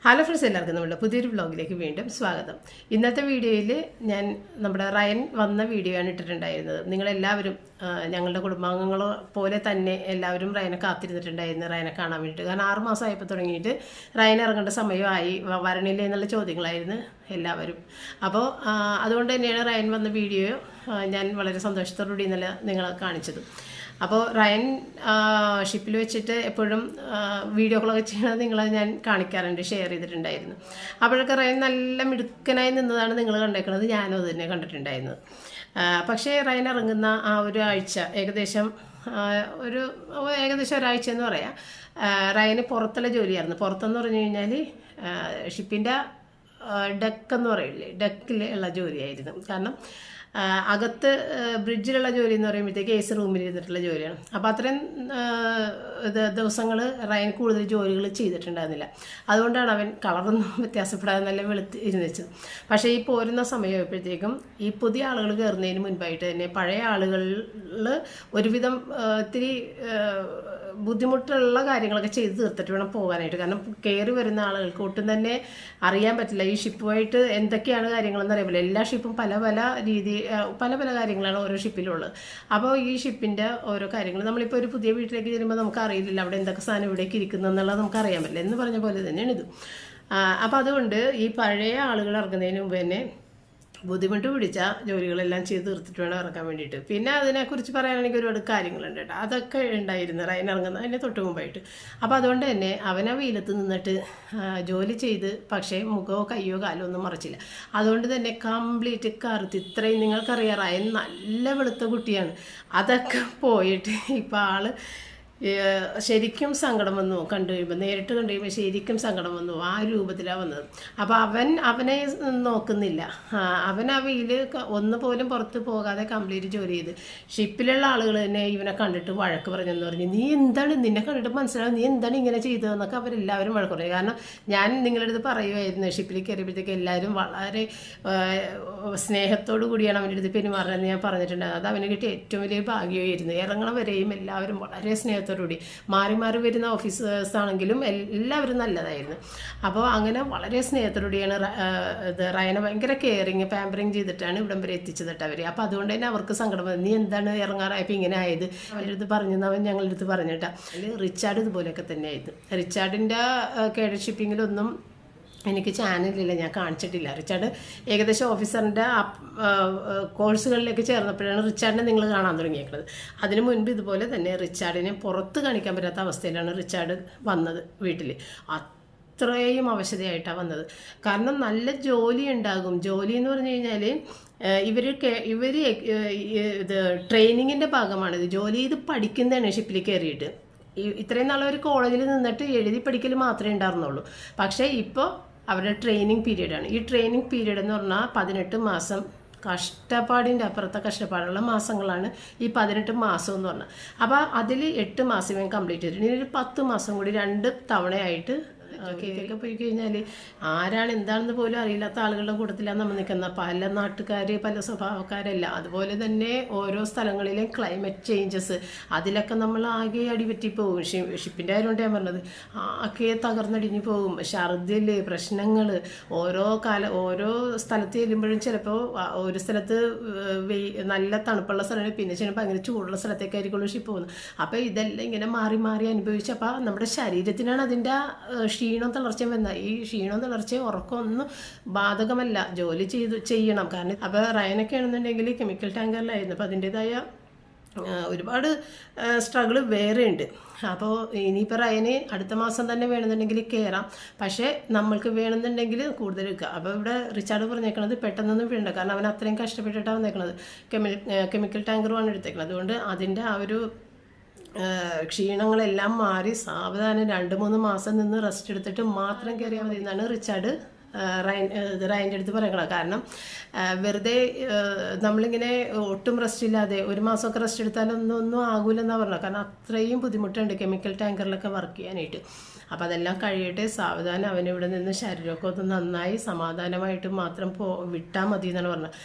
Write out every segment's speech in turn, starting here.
Hello friends, എല്ലാവർക്കും നമ്മുടെ പുതിയൊരു വ്ളോഗിലേക്ക് വീണ്ടും സ്വാഗതം. ഇന്നത്തെ വീഡിയോയിൽ ഞാൻ നമ്മുടെ റയൻ വന്ന വീഡിയോ ആണ് ഇട്ടിട്ടുണ്ടായിരുന്നത്. നിങ്ങളെല്ലാവരും ഞങ്ങളുടെ കുടുംബാംഗങ്ങൾ പോലെ തന്നെ എല്ലാവരും റയനെ കാത്തിരുന്നിട്ടുണ്ടായിരുന്നു, റയനെ കാണാൻ വേണ്ടിയിട്ട്. കാരണം 6 മാസമായപ്പോൾ തുടങ്ങിയിട്ട് റയൻ ഇറങ്ങേണ്ട സമയമായി, വരണില്ലേ എന്നുള്ള ചോദ്യങ്ങളായിരുന്നു എല്ലാവരും. അപ്പോൾ അതുകൊണ്ട് തന്നെയാണ് റയൻ വന്ന വീഡിയോ ഞാൻ വളരെ സന്തോഷത്തോടുകൂടി ഇന്നലെ നിങ്ങളെ കാണിച്ചത്. അപ്പോൾ റയൻ ഷിപ്പിൽ വെച്ചിട്ട് എപ്പോഴും വീഡിയോകളൊക്കെ ചെയ്യണത് നിങ്ങളെ ഞാൻ കാണിക്കാറുണ്ട്, ഷെയർ ചെയ്തിട്ടുണ്ടായിരുന്നു. അപ്പോഴൊക്കെ റയൻ നല്ല മിടുക്കനായി നിന്നതാണ് നിങ്ങൾ കണ്ടേക്കുന്നത്, ഞാനും അത് തന്നെ കണ്ടിട്ടുണ്ടായിരുന്നത്. പക്ഷേ റയൻ ഇറങ്ങുന്ന ആ ഒരു ആഴ്ച ഏകദേശം ഒരാഴ്ച എന്ന് പറയാം, റയന് പുറത്തുള്ള ജോലിയായിരുന്നു. പുറത്തെന്ന് പറഞ്ഞു കഴിഞ്ഞാൽ ഷിപ്പിൻ്റെ ഡെക്കെന്ന് പറയില്ലേ, ഡെക്കിൽ ഉള്ള ജോലിയായിരുന്നു. കാരണം അകത്ത് ബ്രിഡ്ജിലുള്ള ജോലി എന്ന് പറയുമ്പോഴത്തേക്ക് AC റൂമിൽ ഇരുന്നിട്ടുള്ള ജോലിയാണ്. അപ്പോൾ അത്രയും ദിവസങ്ങൾ റയൻ കൂടുതൽ ജോലികൾ ചെയ്തിട്ടുണ്ടായിരുന്നില്ല. അതുകൊണ്ടാണ് അവൻ കളറൊന്നും വ്യത്യാസപ്പെടാതെ നല്ല വെളുത്ത് ഇരുന്നിച്ചത്. പക്ഷേ ഈ പോരുന്ന സമയമായപ്പോഴത്തേക്കും ഈ പുതിയ ആളുകൾ കയറുന്നതിന് മുൻപായിട്ട് തന്നെ പഴയ ആളുകളിൽ ഒരുവിധം ഇത്തിരി ബുദ്ധിമുട്ടുള്ള കാര്യങ്ങളൊക്കെ ചെയ്ത് തീർത്തിട്ട് വേണം പോകാനായിട്ട്. കാരണം കയറി വരുന്ന ആളുകൾക്ക് ഒട്ടും തന്നെ അറിയാൻ പറ്റില്ല ഈ ഷിപ്പുമായിട്ട് എന്തൊക്കെയാണ് കാര്യങ്ങളെന്ന് അറിയാമല്ലോ. എല്ലാ ഷിപ്പും പല പല കാര്യങ്ങളാണ് ഓരോ ഷിപ്പിലുള്ളത്. അപ്പോൾ ഈ ഷിപ്പിൻ്റെ ഓരോ കാര്യങ്ങൾ നമ്മളിപ്പോൾ ഒരു പുതിയ വീട്ടിലേക്ക് ചെല്ലുമ്പോൾ നമുക്ക് അറിയില്ല അവിടെ എന്തൊക്കെ സാധനം ഇവിടേക്ക് ഇരിക്കുന്നു എന്നുള്ളത് നമുക്ക് അറിയാൻ പറ്റില്ല എന്ന് പറഞ്ഞ പോലെ തന്നെയാണ് ഇത്. അപ്പോൾ അതുകൊണ്ട് ഈ പഴയ ആളുകൾ ഇറങ്ങുന്നതിന് മുമ്പ് തന്നെ ബുദ്ധിമുട്ട് പിടിച്ച ജോലികളെല്ലാം ചെയ്ത് തീർത്തിട്ട് വേണം ഇറക്കാൻ വേണ്ടിയിട്ട്. പിന്നെ അതിനെക്കുറിച്ച് പറയാനാണെങ്കിൽ ഒരുപാട് കാര്യങ്ങളുണ്ട് കേട്ടോ. അതൊക്കെ ഉണ്ടായിരുന്നു റയൻ ഇറങ്ങുന്ന അതിനെ തൊട്ട് മുമ്പായിട്ട്. അപ്പോൾ അതുകൊണ്ട് തന്നെ അവനാ വെയിലത്ത് നിന്നിട്ട് ജോലി ചെയ്ത്, പക്ഷേ മുഖമോ കയ്യോ കാലോ ഒന്നും മറച്ചില്ല. അതുകൊണ്ട് തന്നെ കംപ്ലീറ്റ് കറുത്ത്, ഇത്രയും നിങ്ങൾക്കറിയാം റയൻ നല്ല വെളുത്ത കുട്ടിയാണ്. അതൊക്കെ പോയിട്ട് ഇപ്പോൾ ആള് ശരിക്കും സങ്കടം വന്നു കണ്ടു കഴിയുമ്പോൾ, നേരിട്ട് കണ്ടു കഴിയുമ്പോൾ ശരിക്കും സങ്കടം വന്നു. ആ രൂപത്തിലാണ് വന്നത്. അപ്പോൾ അവനെ നോക്കുന്നില്ല. അവൻ ആ വെയിൽ ഒന്ന് പോലും പുറത്ത് പോകാതെ കംപ്ലീറ്റ് ജോലി ചെയ്ത് ഷിപ്പിലുള്ള ആളുകൾ തന്നെ ഇവനെ കണ്ടിട്ട് വഴക്ക് പറഞ്ഞെന്ന് പറഞ്ഞ്, നീ എന്താണ്, നിന്നെ കണ്ടിട്ട് മനസ്സിലാവും, നീ എന്താണ് ഇങ്ങനെ ചെയ്തതെന്നൊക്കെ അവരെല്ലാവരും വഴക്ക് പറയും. കാരണം ഞാൻ നിങ്ങളുടെ അടുത്ത് പറയുമായിരുന്നു, ഷിപ്പിൽ കയറിയപ്പോഴത്തേക്ക് എല്ലാവരും വളരെ സ്നേഹത്തോടു കൂടിയാണ് അവൻ്റെ അടുത്ത് പെരുമാറുന്നതെന്ന് ഞാൻ പറഞ്ഞിട്ടുണ്ടായിരുന്നു. അത് അവന് കിട്ടിയ ഏറ്റവും വലിയ ഭാഗ്യമായിരുന്നു. ഇറങ്ങണ വരെയും എല്ലാവരും വളരെ സ്നേഹത്തോടുകൂടി, മാറി മാറി വരുന്ന ഓഫീസേഴ്സ് ആണെങ്കിലും എല്ലാവരും നല്ലതായിരുന്നു. അപ്പോൾ അങ്ങനെ വളരെ സ്നേഹത്തോടുകൂടിയാണ് റയനെ ഭയങ്കര കെയറിങ് പാമ്പറിങ് ചെയ്തിട്ടാണ് ഇവിടം വരെ എത്തിച്ചത് അവർ. അപ്പോൾ അതുകൊണ്ട് തന്നെ അവർക്ക് സങ്കടം വന്നു, നീ എന്താണ് ഇറങ്ങാറായപ്പോൾ ഇങ്ങനെ ആയത് അവരുടെ അടുത്ത് പറഞ്ഞവൻ ഞങ്ങളുടെ അടുത്ത് പറഞ്ഞിട്ടാ. അതിൽ റിച്ചാർഡ് ഇതുപോലെയൊക്കെ തന്നെയായിരുന്നു. റിച്ചാർഡിൻ്റെ കേഡറ്റ് ഷിപ്പിങ്ങിലൊന്നും എനിക്ക് ചാനലില്ല, ഞാൻ കാണിച്ചിട്ടില്ല. റിച്ചാർഡ് ഏകദേശം ഓഫീസറിൻ്റെ കോഴ്സുകളിലേക്ക് ചേർന്നപ്പോഴാണ് റിച്ചാർഡിനെ നിങ്ങൾ കാണാൻ തുടങ്ങിയേക്കുന്നത്. അതിനു മുൻപ് ഇതുപോലെ തന്നെ റിച്ചാർഡിനെ പുറത്ത് കാണിക്കാൻ പറ്റാത്ത അവസ്ഥയിലാണ് റിച്ചാർഡ് വന്നത് വീട്ടിൽ. അത്രയും അവശതയായിട്ടാണ് വന്നത്. കാരണം നല്ല ജോലി ഉണ്ടാകും. ജോലി എന്ന് പറഞ്ഞു കഴിഞ്ഞാൽ ഇവർ ഇത് ട്രെയിനിങ്ങിൻ്റെ ഭാഗമാണിത്. ജോലി ചെയ്ത് പഠിക്കുന്നതാണ് ഷിപ്പിൽ കയറിയിട്ട്. ഇത്രയും നാളെ ഒരു കോളേജിൽ നിന്നിട്ട് എഴുതി പഠിക്കൽ മാത്രമേ ഉണ്ടായിരുന്നുള്ളൂ. പക്ഷേ ഇപ്പോൾ അവരുടെ ട്രെയിനിങ് പീരീഡാണ്. ഈ ട്രെയിനിങ് പീരീഡ് എന്ന് പറഞ്ഞാൽ 18 മാസം കഷ്ടപ്പാടിൻ്റെ അപ്പുറത്തെ കഷ്ടപ്പാടുള്ള മാസങ്ങളാണ് ഈ 18 മാസം എന്ന് പറഞ്ഞാൽ. അപ്പോൾ അതിൽ 8 മാസമേ കംപ്ലീറ്റ് ചെയ്തിട്ടുണ്ട്. ഇനി ഒരു 10 മാസം കൂടി 2 തവണയായിട്ട് കേക്കൊക്കെ പോയി കഴിഞ്ഞാൽ ആരാണ് എന്താണെന്ന് പോലും അറിയില്ലാത്ത ആളുകളുടെ കൂട്ടത്തിലാണ് നമ്മൾ നിൽക്കുന്നത്. പല നാട്ടുകാർ, പല സ്വഭാവക്കാരല്ല. അതുപോലെ തന്നെ ഓരോ സ്ഥലങ്ങളിലെ ക്ലൈമറ്റ് ചേഞ്ചസ്, അതിലൊക്കെ നമ്മൾ ആകെ അടിപറ്റി പോകും. ഷിപ്പിൻ്റെ കാര്യമുണ്ട് ഞാൻ പറഞ്ഞത്, ആകെ തകർന്നടിഞ്ഞു പോകും. ഛർദിൽ, പ്രശ്നങ്ങൾ, ഓരോ സ്ഥലത്ത് ചെല്ലുമ്പോഴും ചിലപ്പോൾ ഒരു സ്ഥലത്ത് നല്ല തണുപ്പുള്ള സ്ഥലമാണ്, പിന്നെ ചിലപ്പോൾ ഭയങ്കര ചൂടുള്ള സ്ഥലത്തേക്കായിരിക്കുള്ളൂ ഷിപ്പ് പോകുന്നത്. അപ്പോൾ ഇതെല്ലാം ഇങ്ങനെ മാറി മാറി അനുഭവിച്ച് അപ്പോൾ നമ്മുടെ ശരീരത്തിനാണ് അതിൻ്റെ ക്ഷീണവും തളർച്ചയും വരുന്നത്. ഈ ക്ഷീണവും തളർച്ചയും ഉറക്കമൊന്നും ബാധകമല്ല, ജോലി ചെയ്യണം. കാരണം അപ്പോൾ റയനൊക്കെ ആണെന്നുണ്ടെങ്കിൽ കെമിക്കൽ ടാങ്കറിലായിരുന്നു. അപ്പോൾ അതിൻ്റെതായ ഒരുപാട് സ്ട്രഗിൾ വേറെ ഉണ്ട്. അപ്പോൾ ഇനിയിപ്പോൾ റയന് അടുത്ത മാസം തന്നെ വേണമെന്നുണ്ടെങ്കിൽ കയറാം. പക്ഷേ നമ്മൾക്ക് വേണമെന്നുണ്ടെങ്കിൽ കൂടുതൽ എടുക്കുക. അപ്പോൾ ഇവിടെ റിച്ചാർഡ് പറഞ്ഞേക്കണത് പെട്ടെന്നൊന്നും വേണ്ട, കാരണം അവൻ അത്രയും കഷ്ടപ്പെട്ടിട്ടാണ് വന്നേക്കണത്. കെമിക്കൽ ടാങ്കറുമാണ് എടുത്തേക്കണത്. അതുകൊണ്ട് അതിൻ്റെ ആ ഒരു ക്ഷീണങ്ങളെല്ലാം മാറി സാവധാനം 2-3 മാസം നിന്ന് റെസ്റ്റ് എടുത്തിട്ട് മാത്രം കയറിയാൽ മതി എന്നാണ് റിച്ചാർഡ് റയൻ്റെ അടുത്ത് പറയണം. കാരണം വെറുതെ നമ്മളിങ്ങനെ ഒട്ടും റെസ്റ്റ് ഇല്ലാതെ 1 മാസമൊക്കെ റെസ്റ്റ് എടുത്താലൊന്നും ആകൂലെന്നാണ് പറഞ്ഞത്. കാരണം അത്രയും ബുദ്ധിമുട്ടുണ്ട് കെമിക്കൽ ടാങ്കറിലൊക്കെ വർക്ക് ചെയ്യാനായിട്ട്. അപ്പോൾ അതെല്ലാം കഴിയട്ടെ, സാവധാനം അവനിവിടെ നിന്ന് ശരീരമൊക്കെ ഒന്ന് നന്നായി സമാധാനമായിട്ട് മാത്രം വിട്ടാൽ മതി എന്നാണ് പറഞ്ഞത്.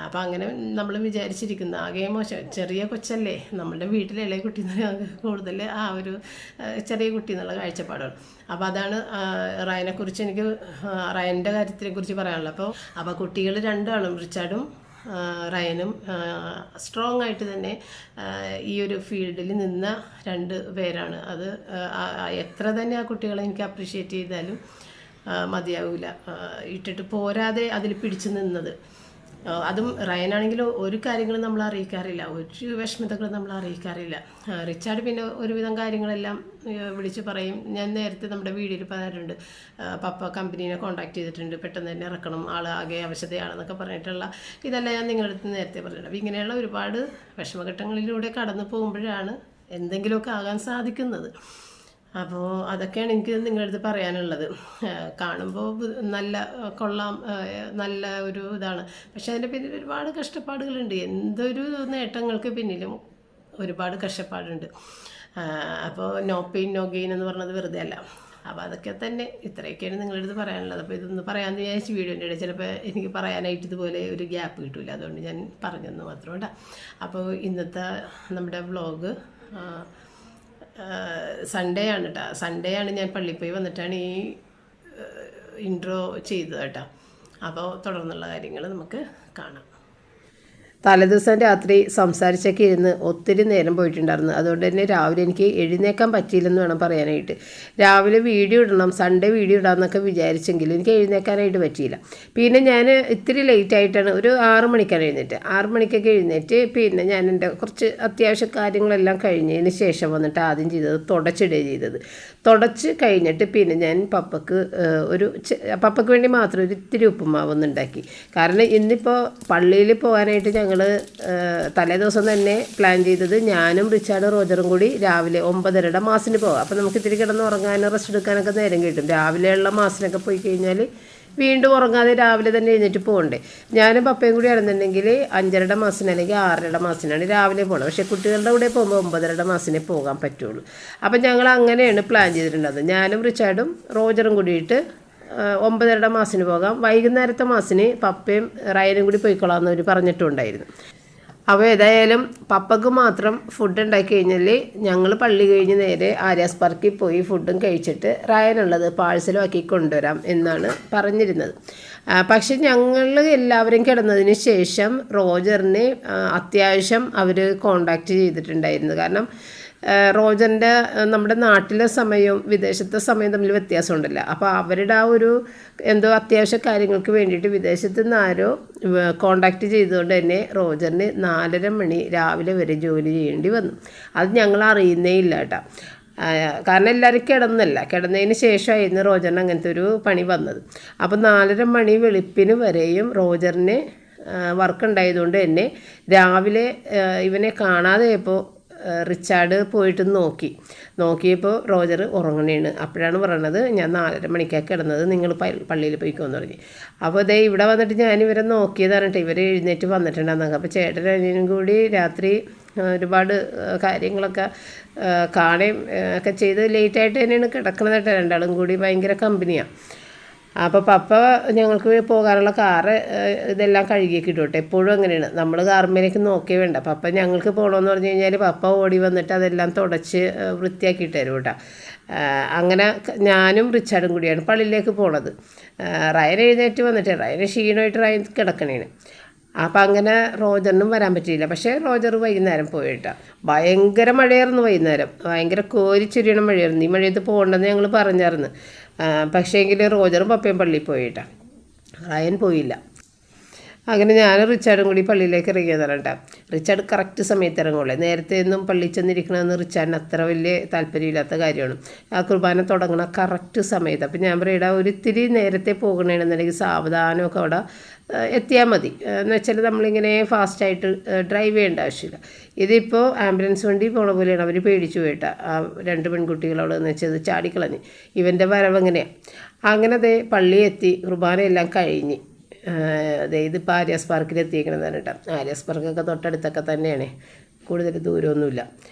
അപ്പോൾ അങ്ങനെ നമ്മൾ വിചാരിച്ചിരിക്കുന്നത്. ആകെ മോശം, ചെറിയ കൊച്ചല്ലേ, നമ്മളുടെ വീട്ടിലെ ഇളയ കുട്ടി കൂടുതൽ ആ ഒരു ചെറിയ കുട്ടി എന്നുള്ള കാഴ്ചപ്പാടാണ്. അപ്പോൾ അതാണ് റയനെക്കുറിച്ച് എനിക്ക് റയൻ്റെ കാര്യത്തിനെക്കുറിച്ച് പറയാനുള്ളത്. അപ്പോൾ കുട്ടികൾ രണ്ടാളും, റിച്ചാർഡും റയനും സ്ട്രോങ് ആയിട്ട് തന്നെ ഈ ഒരു ഫീൽഡിൽ നിന്ന 2 പേരാണ്. അത് എത്ര തന്നെ ആ കുട്ടികളെ എനിക്ക് അപ്രീഷിയേറ്റ് ചെയ്താലും മതിയാവില്ല. ഇട്ടിട്ട് പോരാതെ അതിൽ പിടിച്ചു നിന്നത്. അതും റയനാണെങ്കിലും ഒരു കാര്യങ്ങളും നമ്മൾ അറിയിക്കാറില്ല, ഒരു വിഷമതകളും നമ്മൾ അറിയിക്കാറില്ല. റിച്ചാർഡ് പിന്നെ ഒരുവിധം കാര്യങ്ങളെല്ലാം വിളിച്ച് പറയും. ഞാൻ നേരത്തെ നമ്മുടെ വീഡിയോയിൽ പറഞ്ഞിട്ടുണ്ട്, പപ്പ കമ്പനീനെ കോൺടാക്ട് ചെയ്തിട്ടുണ്ട്, പെട്ടെന്ന് തന്നെ ഇറക്കണം, ആൾ ആകെ അവശതയാണെന്നൊക്കെ പറഞ്ഞിട്ടുള്ള ഇതെല്ലാം ഞാൻ നിങ്ങളുടെ അടുത്ത് നേരത്തെ പറഞ്ഞിട്ടുണ്ട്. അപ്പോൾ ഇങ്ങനെയുള്ള ഒരുപാട് വിഷമഘട്ടങ്ങളിലൂടെ കടന്നു പോകുമ്പോഴാണ് എന്തെങ്കിലുമൊക്കെ ആകാൻ സാധിക്കുന്നത്. അപ്പോൾ അതൊക്കെയാണ് എനിക്ക് നിങ്ങളുടെ അടുത്ത് പറയാനുള്ളത്. കാണുമ്പോൾ നല്ല കൊള്ളാം, നല്ല ഒരു ഇതാണ്, പക്ഷെ അതിൻ്റെ പിന്നിൽ ഒരുപാട് കഷ്ടപ്പാടുകളുണ്ട്. എന്തൊരു നേട്ടങ്ങൾക്ക് പിന്നിലും ഒരുപാട് കഷ്ടപ്പാടുണ്ട്. അപ്പോൾ നോ പെയിൻ നോ ഗെയിൻ എന്ന് പറഞ്ഞത് വെറുതെ അല്ല. അപ്പോൾ അതൊക്കെ തന്നെ ഇത്രയൊക്കെയാണ് നിങ്ങളുടെ അടുത്ത് പറയാനുള്ളത്. അപ്പോൾ ഇതൊന്ന് പറയാമെന്ന് വിചാരിച്ച് വീഡിയോൻ്റെ ഇടയിൽ ചിലപ്പോൾ എനിക്ക് പറയാനായിട്ട് ഇതുപോലെ ഒരു ഗ്യാപ്പ് കിട്ടില്ല, അതുകൊണ്ട് ഞാൻ പറഞ്ഞെന്ന് മാത്രം കേട്ടോ. അപ്പോൾ ഇന്നത്തെ നമ്മുടെ വ്ളോഗ് സൺഡേ ആണ് കേട്ടോ. സൺഡേ ആണ് ഞാൻ പള്ളിയിൽ പോയി വന്നിട്ടാണ് ഈ ഇൻട്രോ ചെയ്തത് കേട്ടോ. അപ്പോൾ തുടർന്നുള്ള കാര്യങ്ങൾ നമുക്ക് കാണാം. തലേദിവസം രാത്രി സംസാരിച്ചൊക്കെ ഇരുന്ന് ഒത്തിരി നേരം പോയിട്ടുണ്ടായിരുന്നു. അതുകൊണ്ട് തന്നെ രാവിലെ എനിക്ക് എഴുന്നേക്കാൻ പറ്റിയില്ലെന്ന് വേണം പറയാനായിട്ട്. രാവിലെ വീഡിയോ ഇടണം, സൺഡേ വീഡിയോ ഇടാമെന്നൊക്കെ വിചാരിച്ചെങ്കിലും എനിക്ക് എഴുന്നേക്കാനായിട്ട് പറ്റിയില്ല. പിന്നെ ഞാൻ ഇത്തിരി ലേറ്റായിട്ടാണ്, ഒരു 6 മണിക്കാണ് എഴുന്നേറ്റ്. 6 മണിക്കൊക്കെ എഴുന്നേറ്റ് പിന്നെ ഞാൻ എൻ്റെ കുറച്ച് അത്യാവശ്യ കാര്യങ്ങളെല്ലാം കഴിഞ്ഞതിന് ശേഷം വന്നിട്ട് ആദ്യം ചെയ്തത് തുടച്ചിടുക ചെയ്തത്. തുടച്ച് കഴിഞ്ഞിട്ട് പിന്നെ ഞാൻ പപ്പയ്ക്ക് വേണ്ടി മാത്രം ഒരു ഇത്തിരി ഉപ്പുമാവൊന്നും ഉണ്ടാക്കി. കാരണം ഇന്നിപ്പോൾ പള്ളിയിൽ പോകാനായിട്ട് ഞങ്ങൾ തലേ ദിവസം തന്നെ പ്ലാൻ ചെയ്തത് ഞാനും റിച്ചാർഡും റോജറും കൂടി രാവിലെ 9:30 മാസിന് പോകാം. അപ്പോൾ നമുക്ക് ഇത്തിരി കിടന്ന് ഉറങ്ങാനും റെസ്റ്റ് എടുക്കാനൊക്കെ നേരം കിട്ടും. രാവിലെയുള്ള മാസിനൊക്കെ പോയി കഴിഞ്ഞാൽ വീണ്ടും ഉറങ്ങാതെ രാവിലെ തന്നെ എഴുന്നേറ്റ് പോകണ്ടേ. ഞാനും പപ്പയും കൂടി ആണെന്നുണ്ടെങ്കിൽ 5:30 മാസിന് അല്ലെങ്കിൽ 6:30 മാസിനാണ് രാവിലെ പോകണം. പക്ഷേ കുട്ടികളുടെ കൂടെ പോകുമ്പോൾ 9:30 മാസിനെ പോകാൻ പറ്റുള്ളൂ. അപ്പം ഞങ്ങൾ അങ്ങനെയാണ് പ്ലാൻ ചെയ്തിട്ടുള്ളത്. ഞാനും റിച്ചാർഡും റോജറും കൂടിയിട്ട് 9:30 മാസിന് പോകാം. വൈകുന്നേരത്തെ മാസിന് പപ്പയും റയനും കൂടി പോയിക്കൊള്ളാമെന്ന് അവർ പറഞ്ഞിട്ടുണ്ടായിരുന്നു. അപ്പോൾ ഏതായാലും പപ്പക്ക് മാത്രം ഫുഡ് ഉണ്ടാക്കി കഴിഞ്ഞാൽ ഞങ്ങൾ പള്ളി കഴിഞ്ഞ് നേരെ ആര്യാസ് പാർക്കിൽ പോയി ഫുഡും കഴിച്ചിട്ട് റയനുള്ളത് പാഴ്സലുമാക്കി കൊണ്ടുവരാം എന്നാണ് പറഞ്ഞിരുന്നത്. പക്ഷെ ഞങ്ങൾ എല്ലാവരും കിടന്നതിന് ശേഷം റോജറിനെ അത്യാവശ്യം അവർ കോണ്ടാക്റ്റ് ചെയ്തിട്ടുണ്ടായിരുന്നു. കാരണം റോജറിൻ്റെ നമ്മുടെ നാട്ടിലെ സമയവും വിദേശത്തെ സമയം തമ്മിൽ വ്യത്യാസമുണ്ടല്ലോ. അപ്പോൾ അവരുടെ ആ ഒരു എന്തോ അത്യാവശ്യ കാര്യങ്ങൾക്ക് വേണ്ടിയിട്ട് വിദേശത്ത് നിന്ന് ആരോ കോണ്ടാക്റ്റ് ചെയ്തുകൊണ്ട് തന്നെ റോജറിന് 4:30 മണി രാവിലെ വരെ ജോലി ചെയ്യേണ്ടി വന്നു. അത് ഞങ്ങൾ അറിയുന്നേ ഇല്ല കേട്ടോ. കാരണം എല്ലാവരും കിടന്നതിന് ശേഷമായിരുന്നു റോജറിന് അങ്ങനത്തെ ഒരു പണി വന്നത്. അപ്പോൾ 4:30 മണി വെളുപ്പിന് വരെയും റോജറിന് വർക്ക് ഉണ്ടായതുകൊണ്ട് തന്നെ രാവിലെ ഇവനെ കാണാതെയപ്പോൾ റിച്ചാർഡ് പോയിട്ട് നോക്കിയപ്പോൾ റോജർ ഉറങ്ങണേണ്. അപ്പോഴാണ് പറയണത് ഞാൻ 4:30 മണിക്കാണ് കിടന്നത്, നിങ്ങൾ പള്ളിയിൽ പോയിക്കോന്ന് പറഞ്ഞു. അപ്പോൾ അതേ ഇവിടെ വന്നിട്ട് ഞാനിവരെ നോക്കിയതാണ് കേട്ടോ. ഇവർ എഴുന്നേറ്റ് വന്നിട്ടുണ്ടെന്നൊക്കെ. അപ്പോൾ ചേട്ടനും കൂടി രാത്രി ഒരുപാട് കാര്യങ്ങളൊക്കെ കാണുകയും ഒക്കെ ചെയ്ത് ലേറ്റായിട്ട് തന്നെയാണ് കിടക്കണത് കേട്ടോ. രണ്ടാളും കൂടി ഭയങ്കര കമ്പനിയാണ്. അപ്പോൾ പപ്പ ഞങ്ങൾക്ക് പോകാനുള്ള കാറ് ഇതെല്ലാം കഴുകിയൊക്കെ ഇട്ടോട്ടെ. എപ്പോഴും അങ്ങനെയാണ്, നമ്മൾ കാർമേലേക്ക് നോക്കേ വേണ്ട. പപ്പ ഞങ്ങൾക്ക് പോകണമെന്ന് പറഞ്ഞു കഴിഞ്ഞാൽ പപ്പ ഓടി വന്നിട്ട് അതെല്ലാം തുടച്ച് വൃത്തിയാക്കിയിട്ട് തരും കേട്ടോ. അങ്ങനെ ഞാനും റിച്ചാർഡും കൂടിയാണ് പള്ളിയിലേക്ക് പോണത്. റയൻ എഴുന്നേറ്റ് വന്നിട്ട് റയന് ക്ഷീണമായിട്ട് റയൻ കിടക്കണേന്. അപ്പം അങ്ങനെ റോജറിനും വരാൻ പറ്റിയില്ല. പക്ഷേ റോജർ വൈകുന്നേരം പോയിട്ടാണ്. ഭയങ്കര മഴയായിരുന്നു വൈകുന്നേരം, ഭയങ്കര കോരിച്ചൊരിയണം മഴയായിരുന്നു. ഈ മഴയത്ത് പോകണ്ടെന്ന് ഞങ്ങൾ പറഞ്ഞായിരുന്നു. പക്ഷേ എങ്കിൽ റോജറും പപ്പയും പള്ളിയിൽ പോയിട്ടാണ്, റയൻ പോയില്ല. അങ്ങനെ ഞാനും റിച്ചാർഡും കൂടി പള്ളിയിലേക്ക് ഇറങ്ങിയതാണ് കേട്ടോ. റിച്ചാർഡ് കറക്റ്റ് സമയത്ത് ഇറങ്ങുള്ളൂ. നേരത്തെ ഒന്നും പള്ളിയിൽ ചെന്നിരിക്കണമെന്ന് റിച്ചാർഡിന് അത്ര വലിയ താല്പര്യമില്ലാത്ത കാര്യമാണ്. ആ കുർബാന തുടങ്ങണ കറക്റ്റ് സമയത്ത്. അപ്പം ഞാൻ പറയടാ ഒരിത്തിരി നേരത്തെ പോകണമെന്നുണ്ടെങ്കിൽ സാവധാനമൊക്കെ അവിടെ എത്തിയാൽ മതി. എന്ന് വെച്ചാൽ നമ്മളിങ്ങനെ ഫാസ്റ്റായിട്ട് ഡ്രൈവ് ചെയ്യേണ്ട ആവശ്യമില്ല. ഇതിപ്പോൾ ആംബുലൻസ് വണ്ടി പോണ പോലെയാണ്. അവർ പേടിച്ചു പോയിട്ടാ. ആ 2 പെൺകുട്ടികളോട് എന്ന് വെച്ചത് ചാടിക്കളഞ്ഞ്. ഇവൻ്റെ വരവ് എങ്ങനെയാണ്. അങ്ങനെ അതേ പള്ളി എത്തി, കുർബാനയെല്ലാം കഴിഞ്ഞ് ഇതിപ്പോൾ ആര്യാസ് പാർക്കിൽ എത്തിയിരിക്കണതാണ് കേട്ടോ. ആര്യാസ് പാർക്കൊക്കെ തൊട്ടടുത്തൊക്കെ തന്നെയാണ്, കൂടുതൽ ദൂരമൊന്നുമില്ല.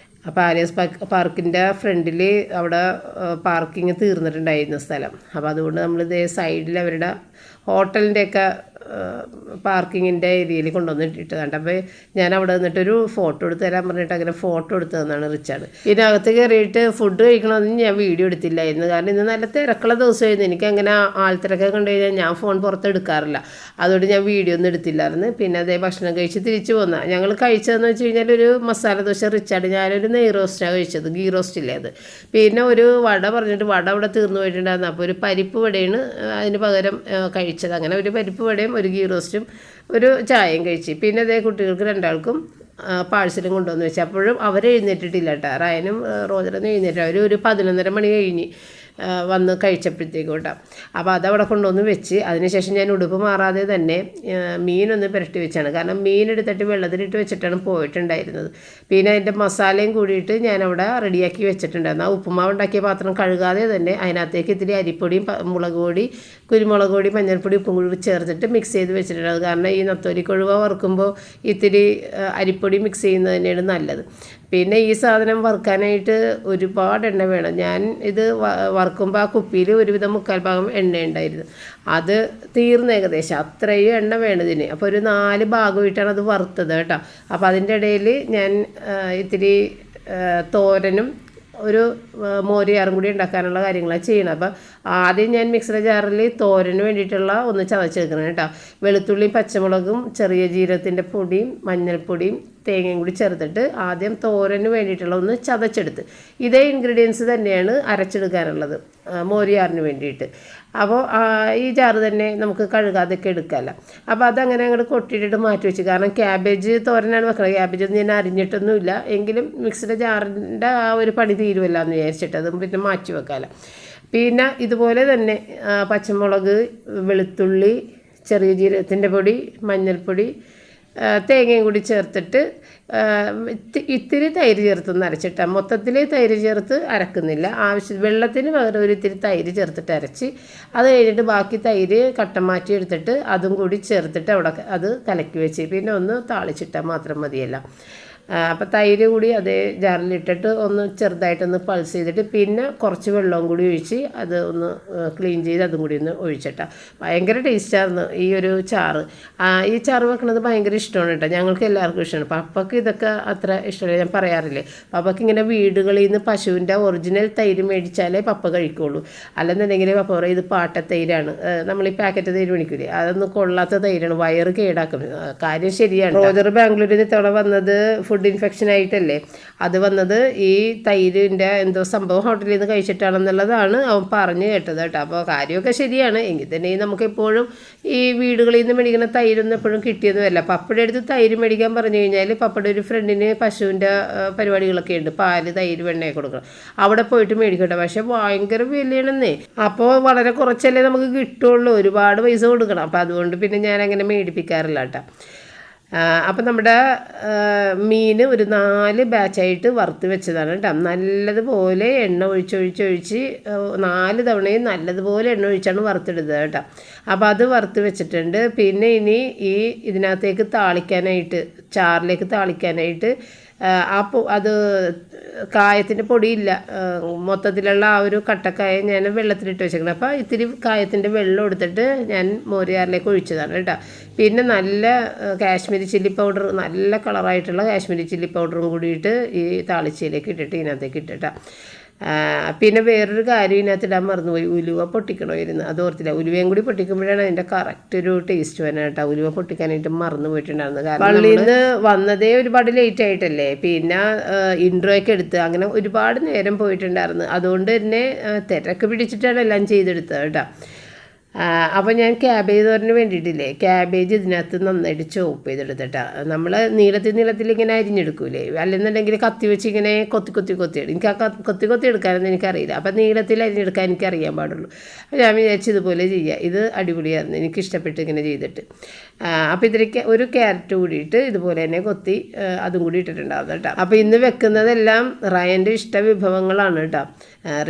അപ്പോൾ ആലിയാസ് പാർക്കിൻ്റെ ഫ്രണ്ടിൽ അവിടെ പാർക്കിങ് തീർന്നിട്ടുണ്ടായിരുന്ന സ്ഥലം. അപ്പോൾ അതുകൊണ്ട് നമ്മളിത് സൈഡിൽ അവരുടെ ഹോട്ടലിൻ്റെയൊക്കെ പാർക്കിങ്ങിൻ്റെ ഏരിയയിൽ കൊണ്ടുവന്ന് ഇട്ടതാണ്. അപ്പോൾ ഞാൻ അവിടെ നിന്നിട്ടൊരു ഫോട്ടോ എടുത്ത് തരാൻ പറഞ്ഞിട്ട് അങ്ങനെ ഫോട്ടോ എടുത്ത് തന്നാണ് റിച്ചാർഡ്. ഇതിനകത്ത് കയറിയിട്ട് ഫുഡ് കഴിക്കണമെന്ന് ഞാൻ വീഡിയോ എടുത്തില്ലായിരുന്നു, കാരണം ഇന്ന് നല്ല തിരക്കുള്ള ദിവസമായിരുന്നു. എനിക്കങ്ങനെ ആൾത്തിരക്കെ കണ്ടു കഴിഞ്ഞാൽ ഞാൻ ഫോൺ പുറത്തെടുക്കാറില്ല, അതുകൊണ്ട് ഞാൻ വീഡിയോ ഒന്നും എടുത്തില്ലായിരുന്നു. പിന്നെ അതേ ഭക്ഷണം കഴിച്ച് തിരിച്ചു പോന്ന ഞങ്ങൾ കഴിച്ചതെന്ന് വെച്ച് കഴിഞ്ഞാൽ ഒരു മസാല ദോശ റിച്ചാർഡ്, ഞാനൊരു നെയ് റോസ്റ്റാണ് കഴിച്ചത്, ഗീ റോസ്റ്റില്ലേ അത്. പിന്നെ ഒരു വട പറഞ്ഞിട്ട് വട അവിടെ തീർന്നു പോയിട്ടുണ്ടായിരുന്നു. അപ്പോൾ ഒരു പരിപ്പ് വടയാണ് അതിന് പകരം കഴിച്ചത്. അങ്ങനെ ഒരു പരിപ്പ് വടയും ഒരു ഗീ റോസ്റ്റും ഒരു ചായയും കഴിച്ച്. പിന്നെ അതേ കുട്ടികൾക്ക് രണ്ടാൾക്കും പാഴ്സലും കൊണ്ടുവന്ന് വെച്ചു. അപ്പോഴും അവർ എഴുന്നേറ്റിട്ടില്ല കേട്ടോ, റയനും റോജറൊന്നും എഴുന്നേറ്റില്ല. ഒരു 11:30 മണി കഴിഞ്ഞ് വന്ന് കഴിച്ചപ്പോഴത്തേക്കും കേട്ടോ. അപ്പോൾ അതവിടെ കൊണ്ടുവന്ന് വെച്ച് അതിനുശേഷം ഞാൻ ഉടുപ്പ് മാറാതെ തന്നെ മീനൊന്ന് പുരട്ടി വെച്ചാണ്, കാരണം മീനെടുത്തിട്ട് വെള്ളത്തിലിട്ട് വെച്ചിട്ടാണ് പോയിട്ടുണ്ടായിരുന്നത്. പിന്നെ അതിൻ്റെ മസാലയും കൂടിയിട്ട് ഞാനവിടെ റെഡിയാക്കി വെച്ചിട്ടുണ്ടായിരുന്നു. ആ ഉപ്പുമാവ് ഉണ്ടാക്കിയ പാത്രം കഴുകാതെ തന്നെ അതിനകത്തേക്ക് ഇത്തിരി അരിപ്പൊടിയും മുളക് പൊടി, കുരുമുളക് പൊടി, മഞ്ഞൾപ്പൊടി, ഉപ്പും കൂടി ചേർത്തിട്ട് മിക്സ് ചെയ്ത് വെച്ചിട്ടുണ്ട്. കാരണം ഈ നത്തോലി കൊഴുവ വറുക്കുമ്പോൾ ഇത്തിരി അരിപ്പൊടി മിക്സ് ചെയ്യുന്നത് തന്നെയാണ് നല്ലത്. പിന്നെ ഈ സാധനം വറുക്കാനായിട്ട് ഒരുപാട് എണ്ണ വേണം. ഞാൻ ഇത് വറുക്കുമ്പോൾ ആ കുപ്പിയിൽ ഒരുവിധം 3/4 ഭാഗം എണ്ണ ഉണ്ടായിരുന്നു, അത് തീർന്ന് ഏകദേശം അത്രയും എണ്ണ വേണതിന്. അപ്പോൾ ഒരു 4 ഭാഗമായിട്ടാണ് അത് വറുത്തത് കേട്ടോ. അപ്പോൾ അതിൻ്റെ ഇടയിൽ ഞാൻ ഇത്തിരി തോരനും ഒരു മോരിയാറും കൂടി ഉണ്ടാക്കാനുള്ള കാര്യങ്ങളാണ് ചെയ്യണം. അപ്പോൾ ആദ്യം ഞാൻ മിക്സിയുടെ ജാറിൽ തോരന് വേണ്ടിയിട്ടുള്ള ഒന്ന് ചതച്ചെടുക്കണം കേട്ടോ. വെളുത്തുള്ളിയും പച്ചമുളകും ചെറിയ ജീരകത്തിൻ്റെ പൊടിയും മഞ്ഞൾപ്പൊടിയും തേങ്ങയും കൂടി ചേർത്തിട്ട് ആദ്യം തോരന് വേണ്ടിയിട്ടുള്ള ഒന്ന് ചതച്ചെടുത്ത് ഇതേ ഇൻഗ്രീഡിയൻസ് തന്നെയാണ് അരച്ചെടുക്കാനുള്ളത് മോരിയാറിന് വേണ്ടിയിട്ട്. അപ്പോൾ ഈ ജാറ് തന്നെ നമുക്ക് കഴുകാതൊക്കെ എടുക്കാമല്ലോ. അപ്പോൾ അതങ്ങനെ അങ്ങോട്ട് കൊട്ടിയിട്ടിട്ട് മാറ്റി വെച്ച്, കാരണം ക്യാബേജ് തോരനാണ് വെക്കുന്നത്. ക്യാബേജ് ഒന്നും ഞാൻ അരിഞ്ഞിട്ടൊന്നുമില്ല, എങ്കിലും മിക്സിയുടെ ജാറിൻ്റെ ആ ഒരു പണി തീരുമല്ലോ എന്ന് വിചാരിച്ചിട്ട് അതും പിന്നെ മാറ്റി വെക്കാമല്ലോ. പിന്നെ ഇതുപോലെ തന്നെ പച്ചമുളക്, വെളുത്തുള്ളി, ചെറിയ ജീരകത്തിൻ്റെ പൊടി, മഞ്ഞൾപ്പൊടി, തേങ്ങയും കൂടി ചേർത്തിട്ട് ഇത്തിരി തൈര് ചേർത്തൊന്ന് അരച്ചിട്ടാൽ, മൊത്തത്തിൽ തൈര് ചേർത്ത് അരക്കുന്നില്ല, വെള്ളത്തിന് പകരം ഒരു ഇത്തിരി തൈര് ചേർത്തിട്ട് അരച്ച് അത് കഴിഞ്ഞിട്ട് ബാക്കി തൈര് കട്ട മാറ്റി എടുത്തിട്ട് അതും കൂടി ചേർത്തിട്ട് അവിടെ അത് കലക്കി വെച്ച് പിന്നെ ഒന്ന് താളിച്ചിട്ടാൽ മാത്രം മതിയല്ല. അപ്പോൾ തൈര് കൂടി അതേ ജാറിലിട്ടിട്ട് ഒന്ന് ചെറുതായിട്ടൊന്ന് പൾസ് ചെയ്തിട്ട് പിന്നെ കുറച്ച് വെള്ളവും കൂടി ഒഴിച്ച് അത് ഒന്ന് ക്ലീൻ ചെയ്ത് അതും കൂടി ഒന്ന് ഒഴിച്ചിട്ടാൽ ഭയങ്കര ടേസ്റ്റായിരുന്നു ഈ ഒരു ചാറ്. ഈ ചാറ് വെക്കുന്നത് ഭയങ്കര ഇഷ്ടമാണ് കേട്ടോ, ഞങ്ങൾക്ക് എല്ലാവർക്കും ഇഷ്ടമാണ്. പപ്പയ്ക്ക് ഇതൊക്കെ അത്ര ഇഷ്ടമില്ല, ഞാൻ പറയാറില്ലേ. പപ്പയ്ക്ക് ഇങ്ങനെ വീടുകളിൽ നിന്ന് പശുവിൻ്റെ ഒറിജിനൽ തൈര് മേടിച്ചാലേ പപ്പ കഴിക്കുള്ളൂ, അല്ലെന്നുണ്ടെങ്കിൽ പപ്പ പറയും ഇത് പാട്ടത്തൈരാണ്, നമ്മൾ ഈ പാക്കറ്റ് തൈര് മേടിക്കില്ലേ, അതൊന്നും കൊള്ളാത്ത തൈരാണ്, വയറ് കേടാക്കും. കാര്യം ശരിയാണ്. റോജർ ബാംഗ്ലൂരിൽ നിന്ന് ഇത്തവണ വന്നത് ഫുഡ് ഇൻഫെക്ഷൻ ആയിട്ടല്ലേ, അത് വന്നത് ഈ തൈരിൻ്റെ എന്തോ സംഭവം ഹോട്ടലിൽ നിന്ന് കഴിച്ചിട്ടാണെന്നുള്ളതാണ് അവൻ പറഞ്ഞു കേട്ടത് കേട്ടോ. അപ്പോൾ കാര്യമൊക്കെ ശരിയാണ്, എങ്കിൽ തന്നെ നമുക്ക് എപ്പോഴും ഈ വീടുകളിൽ നിന്ന് മേടിക്കുന്ന തൈരൊന്നും എപ്പോഴും കിട്ടിയതുമല്ല. പപ്പയുടെ അടുത്ത് തൈര് മേടിക്കാൻ പറഞ്ഞു കഴിഞ്ഞാൽ പപ്പയുടെ ഒരു ഫ്രണ്ടിന് പശുവിൻ്റെ പരിപാടികളൊക്കെ ഉണ്ട്, പാല്, തൈര്, വെണ്ണയൊക്കെ കൊടുക്കണം, അവിടെ പോയിട്ട് മേടിക്കട്ടെ. പക്ഷേ ഭയങ്കര വിലയാണെന്നേ. അപ്പോൾ വളരെ കുറച്ചല്ലേ നമുക്ക് കിട്ടുള്ളൂ, ഒരുപാട് പൈസ കൊടുക്കണം. അപ്പോൾ അതുകൊണ്ട് പിന്നെ ഞാൻ അങ്ങനെ മേടിപ്പിക്കാറില്ല കേട്ടോ. അപ്പം നമ്മുടെ മീൻ ഒരു 4 ബാച്ചായിട്ട് വറുത്ത് വെച്ചതാണ് കേട്ടോ. നല്ലതുപോലെ എണ്ണ ഒഴിച്ച് 4 തവണയും നല്ലതുപോലെ എണ്ണ ഒഴിച്ചാണ് വറുത്തെടുത്തത് കേട്ടോ. അപ്പോൾ അത് വറുത്ത് വെച്ചിട്ടുണ്ട്. പിന്നെ ഇനി ഇതിനകത്തേക്ക് താളിക്കാനായിട്ട്, ചാറിലേക്ക് താളിക്കാനായിട്ട് അത് കായത്തിൻ്റെ പൊടിയില്ല, മൊത്തത്തിലുള്ള ആ ഒരു കട്ടക്കായ ഞാൻ വെള്ളത്തിലിട്ട് വെച്ചേക്കണം. അപ്പോൾ ഇത്തിരി കായത്തിൻ്റെ വെള്ളം എടുത്തിട്ട് ഞാൻ മോരിയാറിലേക്ക് ഒഴിച്ചതാണ് കേട്ടോ. പിന്നെ നല്ല കാശ്മീരി ചില്ലി പൗഡർ, നല്ല കളറായിട്ടുള്ള കാശ്മീരി ചില്ലി പൗഡറും കൂടിയിട്ട് ഈ താളിച്ചയിലേക്ക് ഇട്ടിട്ട് ഇതിനകത്തേക്ക് ഇട്ടിട്ടാ. പിന്നെ വേറൊരു കാര്യം ഇതിനകത്തിടാൻ മറന്നുപോയി, ഉലുവ പൊട്ടിക്കണമായിരുന്നു, അത് ഓർത്തില്ല. ഉലുവയും കൂടി പൊട്ടിക്കുമ്പോഴാണ് അതിൻ്റെ കറക്റ്റ് ഒരു ടേസ്റ്റ് വരാൻ കേട്ടോ. ഉലുവ പൊട്ടിക്കാനായിട്ട് മറന്നു പോയിട്ടുണ്ടായിരുന്നു, കാരണം പള്ളിയിൽ നിന്ന് വന്നതേ ഒരുപാട് ലേറ്റ് ആയിട്ടല്ലേ. പിന്നെ ഇൻട്രോയൊക്കെ എടുത്ത് അങ്ങനെ ഒരുപാട് നേരം പോയിട്ടുണ്ടായിരുന്നു, അതുകൊണ്ട് തന്നെ തിരക്ക് പിടിച്ചിട്ടാണ് എല്ലാം ചെയ്തെടുത്തത് കേട്ടോ. അപ്പോൾ ഞാൻ ക്യാബേജ് തോരന് വേണ്ടിയിട്ടില്ലേ, ക്യാബേജ് ഇതിനകത്ത് നന്നായിട്ട് ചോപ്പ് ചെയ്തെടുത്തിട്ടാ. നമ്മൾ നീളത്തിൽ ഇങ്ങനെ അരിഞ്ഞെടുക്കൂലേ, അല്ലെന്നുണ്ടെങ്കിൽ കത്തി വെച്ച് ഇങ്ങനെ കൊത്തി എനിക്ക് ആ കൊത്തി എടുക്കാനൊന്നും എനിക്കറിയില്ല. അപ്പോൾ നീളത്തിൽ അരിഞ്ഞെടുക്കാൻ എനിക്കറിയാൻ പാടുള്ളൂ. അപ്പോൾ ഞാൻ വിചാരിച്ച് ഇതുപോലെ ചെയ്യുക, ഇത് അടിപൊളിയായിരുന്നു, എനിക്കിഷ്ടപ്പെട്ട് ഇങ്ങനെ ചെയ്തിട്ട്. അപ്പോൾ ഇതിലേക്ക് ഒരു ക്യാരറ്റ് കൂടിയിട്ട് ഇതുപോലെ തന്നെ കൊത്തി അതും കൂടി ഇട്ടിട്ടുണ്ടാവും കേട്ടോ. അപ്പോൾ ഇന്ന് വെക്കുന്നതെല്ലാം റയൻ്റെ ഇഷ്ട വിഭവങ്ങളാണ് കേട്ടോ.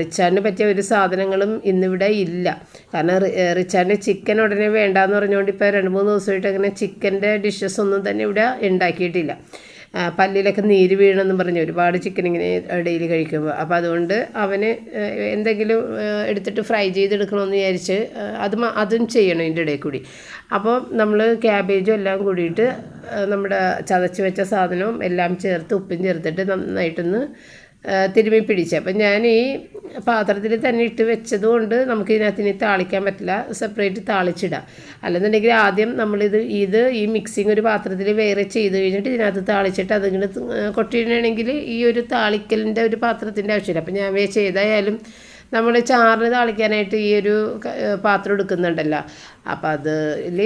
റിച്ചാർഡിന് പറ്റിയ ഒരു സാധനങ്ങളും ഇന്നിവിടെ ഇല്ല, കാരണം റിച്ചാർഡിന് ചിക്കൻ ഉടനെ വേണ്ടാന്ന് പറഞ്ഞുകൊണ്ട് ഇപ്പോൾ 2-3 ദിവസമായിട്ട് അങ്ങനെ ചിക്കൻ്റെ ഡിഷസ് ഒന്നും തന്നെ ഇവിടെ ഉണ്ടാക്കിയിട്ടില്ല. പല്ലിലൊക്കെ നീര് വീണമെന്ന് പറഞ്ഞ് ഒരുപാട് ചിക്കൻ ഇങ്ങനെ ഡെയിലി കഴിക്കുമ്പോൾ. അപ്പോൾ അതുകൊണ്ട് അവന് എന്തെങ്കിലും എടുത്തിട്ട് ഫ്രൈ ചെയ്തെടുക്കണമെന്ന് വിചാരിച്ച് അതും ചെയ്യണം ഇതിൻ്റെ ഇടയിൽ കൂടി. അപ്പോൾ നമ്മൾ ക്യാബേജും എല്ലാം കൂടിയിട്ട് നമ്മുടെ ചതച്ച് വെച്ച സാധനവും എല്ലാം ചേർത്ത് ഉപ്പും ചേർത്തിട്ട് നന്നായിട്ടൊന്ന് തിരുമ്മി പിടിച്ച്. അപ്പം ഞാൻ ഈ പാത്രത്തിൽ തന്നെ ഇട്ട് വെച്ചതുകൊണ്ട് നമുക്ക് ഇതിനകത്ത് താളിക്കാൻ പറ്റില്ല, സെപ്പറേറ്റ് താളിച്ചിടാം. അല്ലെന്നുണ്ടെങ്കിൽ ആദ്യം നമ്മളിത് ഈ മിക്സിങ് ഒരു പാത്രത്തിൽ വേറെ ചെയ്ത് കഴിഞ്ഞിട്ട് ഇതിനകത്ത് താളിച്ചിട്ട് അതിങ്ങനെ കൊട്ടിയിടണമെങ്കിൽ ഈ ഒരു താളിക്കലിൻ്റെ ഒരു പാത്രത്തിൻ്റെ ആവശ്യമില്ല. അപ്പം ഞാൻ ചെയ്തായാലും നമ്മൾ ചാറിന് താളിക്കാനായിട്ട് ഈ ഒരു പാത്രം എടുക്കുന്നുണ്ടല്ലോ, അപ്പം അതിൽ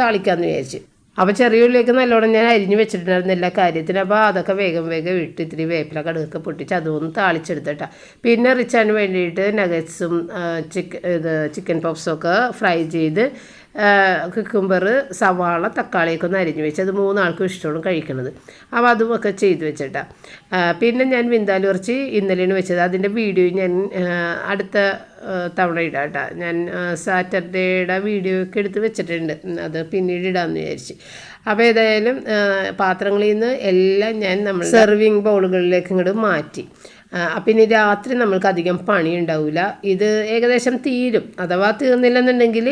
താളിക്കാമെന്ന് വിചാരിച്ചു. അപ്പോൾ ചെറിയ ഉള്ളിലേക്ക് നല്ലോണം ഞാൻ അരിഞ്ഞ് വെച്ചിട്ടുണ്ടായിരുന്നു എല്ലാ കാര്യത്തിനും. അപ്പോൾ അതൊക്കെ വേഗം ഇട്ട് ഇത്തിരി വേപ്പില കടുകൊക്കെ പൊട്ടിച്ച് അതൊന്ന് താളിച്ചെടുത്തിട്ടാ. പിന്നെ റിച്ചാന് വേണ്ടിയിട്ട് നഗറ്റ്സും ചിക്കൻ പോപ്സൊക്കെ ഫ്രൈ ചെയ്ത് കുക്കുംബർ, സവാള, തക്കാളിയൊക്കെ ഒന്ന് അരിഞ്ഞ് വെച്ച് അത് 3 ആൾക്കും ഇഷ്ടമാണ് കഴിക്കുന്നത്. അപ്പോൾ അതുമൊക്കെ ചെയ്ത് വെച്ചിട്ടാണ്. പിന്നെ ഞാൻ വിന്താലു ഇറച്ചി ഇന്നലെയാണ് വെച്ചത്. അതിൻ്റെ വീഡിയോ ഞാൻ അടുത്ത തവണ ഇടാം കേട്ടോ. ഞാൻ സാറ്റർഡേയുടെ വീഡിയോ ഒക്കെ എടുത്ത് വെച്ചിട്ടുണ്ട്, അത് പിന്നീട് ഇടാമെന്ന് വിചാരിച്ച്. അപ്പോൾ ഏതായാലും പാത്രങ്ങളിൽ നിന്ന് എല്ലാം ഞാൻ നമ്മൾ സെർവിങ് ബൗളുകളിലേക്ക് ഇങ്ങോട്ട് മാറ്റി. അപ്പം ഇനി രാത്രി നമ്മൾക്ക് അധികം പണി ഉണ്ടാവില്ല. ഇത് ഏകദേശം തീരും. അഥവാ തീർന്നില്ലെന്നുണ്ടെങ്കിൽ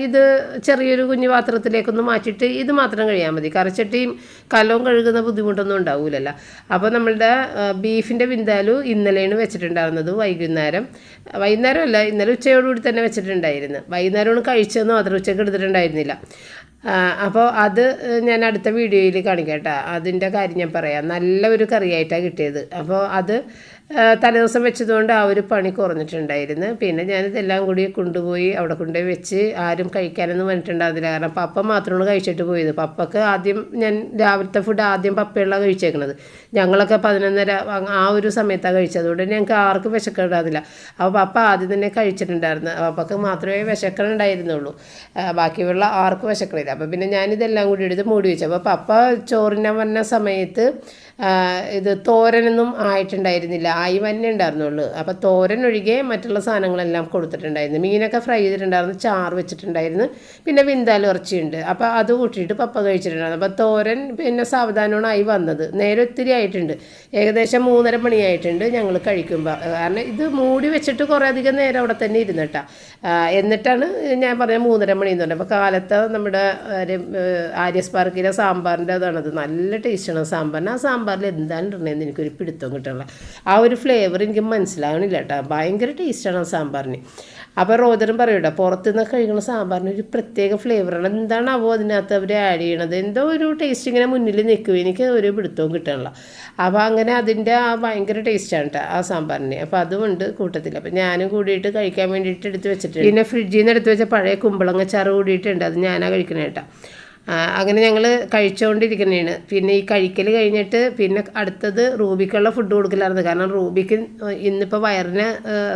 ഇത് ചെറിയൊരു കുഞ്ഞു പാത്രത്തിലേക്കൊന്ന് മാറ്റിയിട്ട് ഇത് മാത്രം കഴിയാൽ മതി. കറിച്ചട്ടിയും കലവും കഴുകുന്ന ബുദ്ധിമുട്ടൊന്നും ഉണ്ടാവില്ലല്ലോ. അപ്പോൾ നമ്മളുടെ ബീഫിൻ്റെ വിന്താലു ഇന്നലെയാണ് വെച്ചിട്ടുണ്ടായിരുന്നത്. വൈകുന്നേരമല്ല, ഇന്നലെ ഉച്ചയോടുകൂടി തന്നെ വെച്ചിട്ടുണ്ടായിരുന്നു. വൈകുന്നേരമാണ് കഴിച്ചതെന്ന് മാത്രം, ഉച്ചയ്ക്ക് എടുത്തിട്ടുണ്ടായിരുന്നില്ല. അപ്പോൾ അത് ഞാൻ അടുത്ത വീഡിയോയിൽ കാണിക്കാം കേട്ടോ. അതിൻ്റെ കാര്യം ഞാൻ പറയാം. നല്ല ഒരു കറിയായിട്ടാണ് കിട്ടിയത്. അപ്പോൾ അത് തലേദിവസം വെച്ചതുകൊണ്ട് ആ ഒരു പണി കുറഞ്ഞിട്ടുണ്ടായിരുന്നു. പിന്നെ ഞാനിതെല്ലാം കൂടി കൊണ്ടുപോയി അവിടെ കൊണ്ടുപോയി വെച്ച് ആരും കഴിക്കാനൊന്നും വന്നിട്ടുണ്ടായിരുന്നില്ല. കാരണം പപ്പ മാത്രമാണ് കഴിച്ചിട്ട് പോയത്. പപ്പക്ക് ആദ്യം ഞാൻ രാവിലത്തെ ഫുഡ് ആദ്യം പപ്പയുള്ള കഴിച്ചേക്കണത്. ഞങ്ങളൊക്കെ 11:30 ആ ഒരു സമയത്താണ് കഴിച്ചത്. അതുകൊണ്ട് ഞങ്ങൾക്ക് ആർക്കും വിശക്കുണ്ടായിരുന്നില്ല. അപ്പോൾ പപ്പ ആദ്യം തന്നെ കഴിച്ചിട്ടുണ്ടായിരുന്നു. പപ്പക്ക് മാത്രമേ വിശക്കണുണ്ടായിരുന്നുള്ളൂ, ബാക്കിയുള്ള ആർക്കും വിശക്കണില്ല. അപ്പോൾ പിന്നെ ഞാനിതെല്ലാം കൂടി എടുത്ത് മൂടി വെച്ചു. അപ്പോൾ പപ്പ ചോറിന് വന്ന സമയത്ത് ഇത് തോരനൊന്നും ആയിട്ടുണ്ടായിരുന്നില്ല, ആയി വന്നെ ഉണ്ടായിരുന്നുള്ളൂ. അപ്പോൾ തോരൻ ഒഴികെ മറ്റുള്ള സാധനങ്ങളെല്ലാം കൊടുത്തിട്ടുണ്ടായിരുന്നു. മീനൊക്കെ ഫ്രൈ ചെയ്തിട്ടുണ്ടായിരുന്നു, ചാറ് വെച്ചിട്ടുണ്ടായിരുന്നു, പിന്നെ വിന്താലു ഇറച്ചിയുണ്ട്. അപ്പോൾ അത് കൂട്ടിയിട്ട് പപ്പ കഴിച്ചിട്ടുണ്ടായിരുന്നു. അപ്പോൾ തോരൻ പിന്നെ സാവധാനമാണ് ആയി വന്നത്. നേരെ ഒത്തിരി ആയിട്ടുണ്ട്, ഏകദേശം 3:30 മണിയായിട്ടുണ്ട് ഞങ്ങൾ കഴിക്കുമ്പോൾ. കാരണം ഇത് മൂടി വെച്ചിട്ട് കുറേ അധികം നേരം അവിടെ തന്നെ ഇരുന്നിട്ടാ. എന്നിട്ടാണ് ഞാൻ പറഞ്ഞ 3:30 മണി എന്ന് പറഞ്ഞത്. അപ്പോൾ കാലത്ത് നമ്മുടെ ആര്യസ് പാർക്കിലെ സാമ്പാറിൻ്റെ അതാണത്. നല്ല ടേസ്റ്റാണ് സാമ്പാറിന്. ആ സാമ്പാറിൽ എന്താണ് ഇടണേന്ന് എനിക്കൊരു പിടുത്തം കിട്ടണില്ല. ആ ഒരു ഫ്ലേവർ എനിക്ക് മനസ്സിലാവണില്ല കേട്ടോ. ഭയങ്കര ടേസ്റ്റാണ് ആ സാമ്പാറിന്. അപ്പോൾ റോജറും പറയൂട്ടോ, പുറത്തുനിന്ന് കഴിക്കുന്ന സാമ്പാറിന് ഒരു പ്രത്യേക ഫ്ലേവറാണ്. എന്താണാവോ അതിനകത്ത് അവർ ആഡ് ചെയ്യണത്, എന്തോ ഒരു ടേസ്റ്റ് ഇങ്ങനെ മുന്നിൽ നിൽക്കും, എനിക്ക് ഒരു പിടുത്തവും കിട്ടണില്ല. അപ്പോൾ അങ്ങനെ അതിൻ്റെ ആ ഭയങ്കര ടേസ്റ്റാണ് കേട്ടോ ആ സാമ്പാറിന്. അപ്പോൾ അതുകൊണ്ട് കൂട്ടത്തില്ല. അപ്പോൾ ഞാനും കൂടിയിട്ട് കഴിക്കാൻ വേണ്ടിയിട്ട് എടുത്ത് വെച്ചിട്ടുണ്ട്. പിന്നെ ഫ്രിഡ്ജിൽ നിന്ന് എടുത്ത് വെച്ച പഴയ കുമ്പളങ്ങ ചാറ് കൂടിയിട്ടുണ്ട്, അത് ഞാനാണ് കഴിക്കണേ കേട്ടോ. അങ്ങനെ ഞങ്ങൾ കഴിച്ചുകൊണ്ടിരിക്കുന്നതാണ്. പിന്നെ ഈ കഴിക്കൽ കഴിഞ്ഞിട്ട് പിന്നെ അടുത്തത് റൂബിക്കുള്ള ഫുഡ് കൊടുക്കലായിരുന്നു. കാരണം റൂബിക്ക് ഇന്നിപ്പോൾ വയറിന്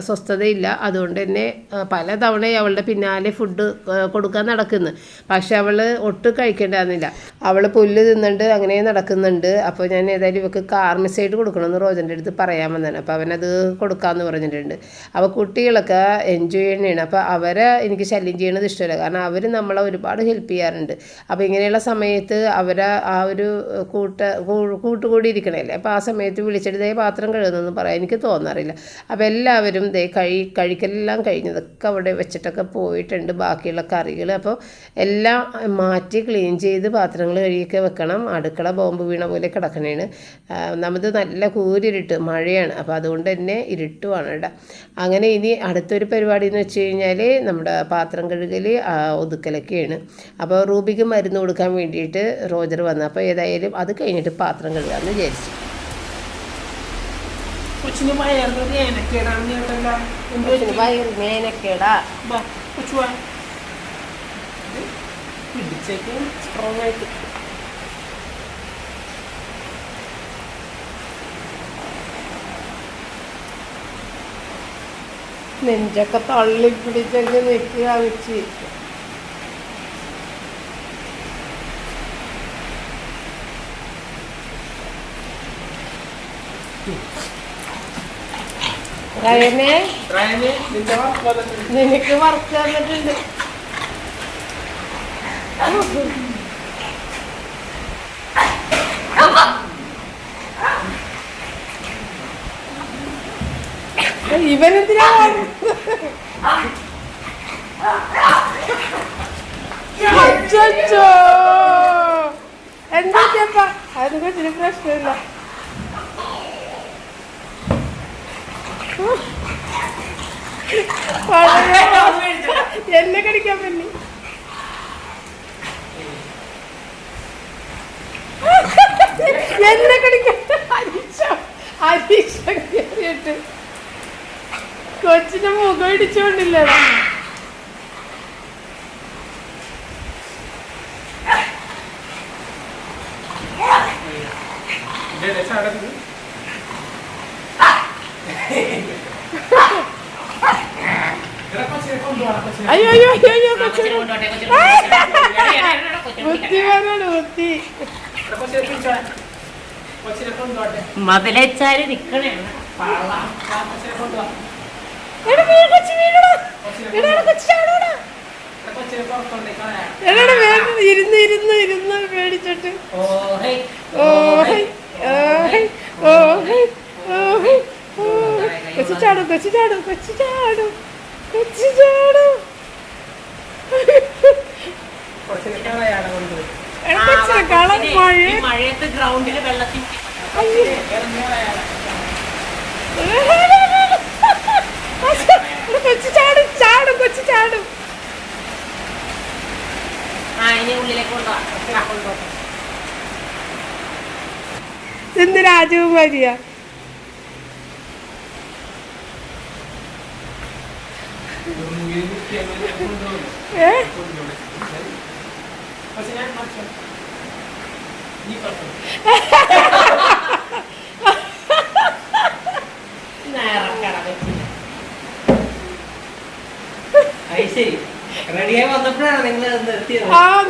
സ്വസ്ഥതയില്ല. അതുകൊണ്ട് തന്നെ പല തവണയും അവളുടെ പിന്നാലെ ഫുഡ് കൊടുക്കാൻ നടക്കുന്നു. പക്ഷെ അവൾ ഒട്ടും കഴിക്കേണ്ടായിരുന്നില്ല. അവൾ പുല്ല് തിന്നുണ്ട്, അങ്ങനെ നടക്കുന്നുണ്ട്. അപ്പോൾ ഞാൻ ഏതായാലും ഇവർക്ക് കാർമിസൈഡ് കൊടുക്കണമെന്ന് റോജൻ്റെ അടുത്ത് പറയാൻ വന്നതാണ്. അപ്പോൾ അവനത് കൊടുക്കാമെന്ന് പറഞ്ഞിട്ടുണ്ട്. അപ്പോൾ കുട്ടികളൊക്കെ എൻജോയ് ചെയ്യണതാണ്. അപ്പോൾ അവരെ എനിക്ക് ശല്യം ചെയ്യണത് ഇഷ്ടമല്ല. കാരണം അവർ നമ്മളെ ഒരുപാട് ഹെൽപ്പ് ചെയ്യാറുണ്ട്. അപ്പോൾ ഇങ്ങനെയുള്ള സമയത്ത് അവരെ ആ ഒരു കൂട്ടുകൂടി ഇരിക്കണമല്ലേ. അപ്പോൾ ആ സമയത്ത് വിളിച്ചിട്ട് പാത്രം കഴുകുന്നതെന്ന് പറയാൻ എനിക്ക് തോന്നാറില്ല. അപ്പോൾ എല്ലാവരും കഴിക്കലെല്ലാം കഴിഞ്ഞതൊക്കെ അവിടെ വെച്ചിട്ടൊക്കെ പോയിട്ടുണ്ട്. ബാക്കിയുള്ള കറികൾ അപ്പോൾ എല്ലാം മാറ്റി ക്ലീൻ ചെയ്ത് പാത്രങ്ങൾ കഴുകിയൊക്കെ വെക്കണം. അടുക്കള ബോംബ് വീണ പോലെ കിടക്കണേണ്. നമുക്ക് നല്ല കൂരിരുട്ട്, മഴയാണ്. അപ്പോൾ അതുകൊണ്ട് തന്നെ ഇരുട്ടുമാണ് കേട്ടോ. അങ്ങനെ ഇനി അടുത്തൊരു പരിപാടി എന്ന് വെച്ച് കഴിഞ്ഞാൽ നമ്മുടെ പാത്രം കഴുകൽ ഒതുക്കലൊക്കെയാണ്. അപ്പോൾ റൂബിക്ക് മരുന്ന് കൊടുക്കാൻ വേണ്ടിയിട്ട് റോജർ വന്നു. അപ്പോൾ ഏതായാലും അത് കഴിഞ്ഞിട്ട് പാത്രം കഴുകാമെന്ന് വിചാരിച്ചു. മേനക്കേടാ സ്ട്രോങ് ആയിട്ട് നെഞ്ചൊക്കെ തള്ളി പിടിച്ചൊക്കെ നിൽക്കുക വെച്ച്. നിനക്ക് വർക്ക് തന്നിട്ടുണ്ട്. ഇവനെന്തിനാ എന്താ അത് കൊച്ചിന് പ്രശ്നമില്ല. എന്നെ കടിക്കാൻ പറ്റി. എന്നെ കടിക്കാൻ അരീക്ഷ കൊച്ചിന്റെ മുഖം ഇടിച്ചോണ്ടില്ല. അയ്യോ അയ്യോ അയ്യോ അയ്യോ ബുദ്ധിമാനാണ് ബുദ്ധി. മതിലെച്ചാല് നിക്കണേ ഇരുന്ന് ഇരുന്ന് ഇരുന്ന് പേടിച്ചിട്ട്. കൊച്ചു ചാടും കൊച്ചു ചാടും കൊച്ചു ചാടും കൊച്ചു ചാടും. മഴയത്ത് ഗ്രൗണ്ടില് വെള്ളത്തിൽ കൊച്ചു ചാടും ചാടും കൊച്ചു ചാടും. അതിനെ ഉള്ളിലേക്ക് കൊണ്ടുപോകാം. ഇന്ന് രാജകുമാരിയാ.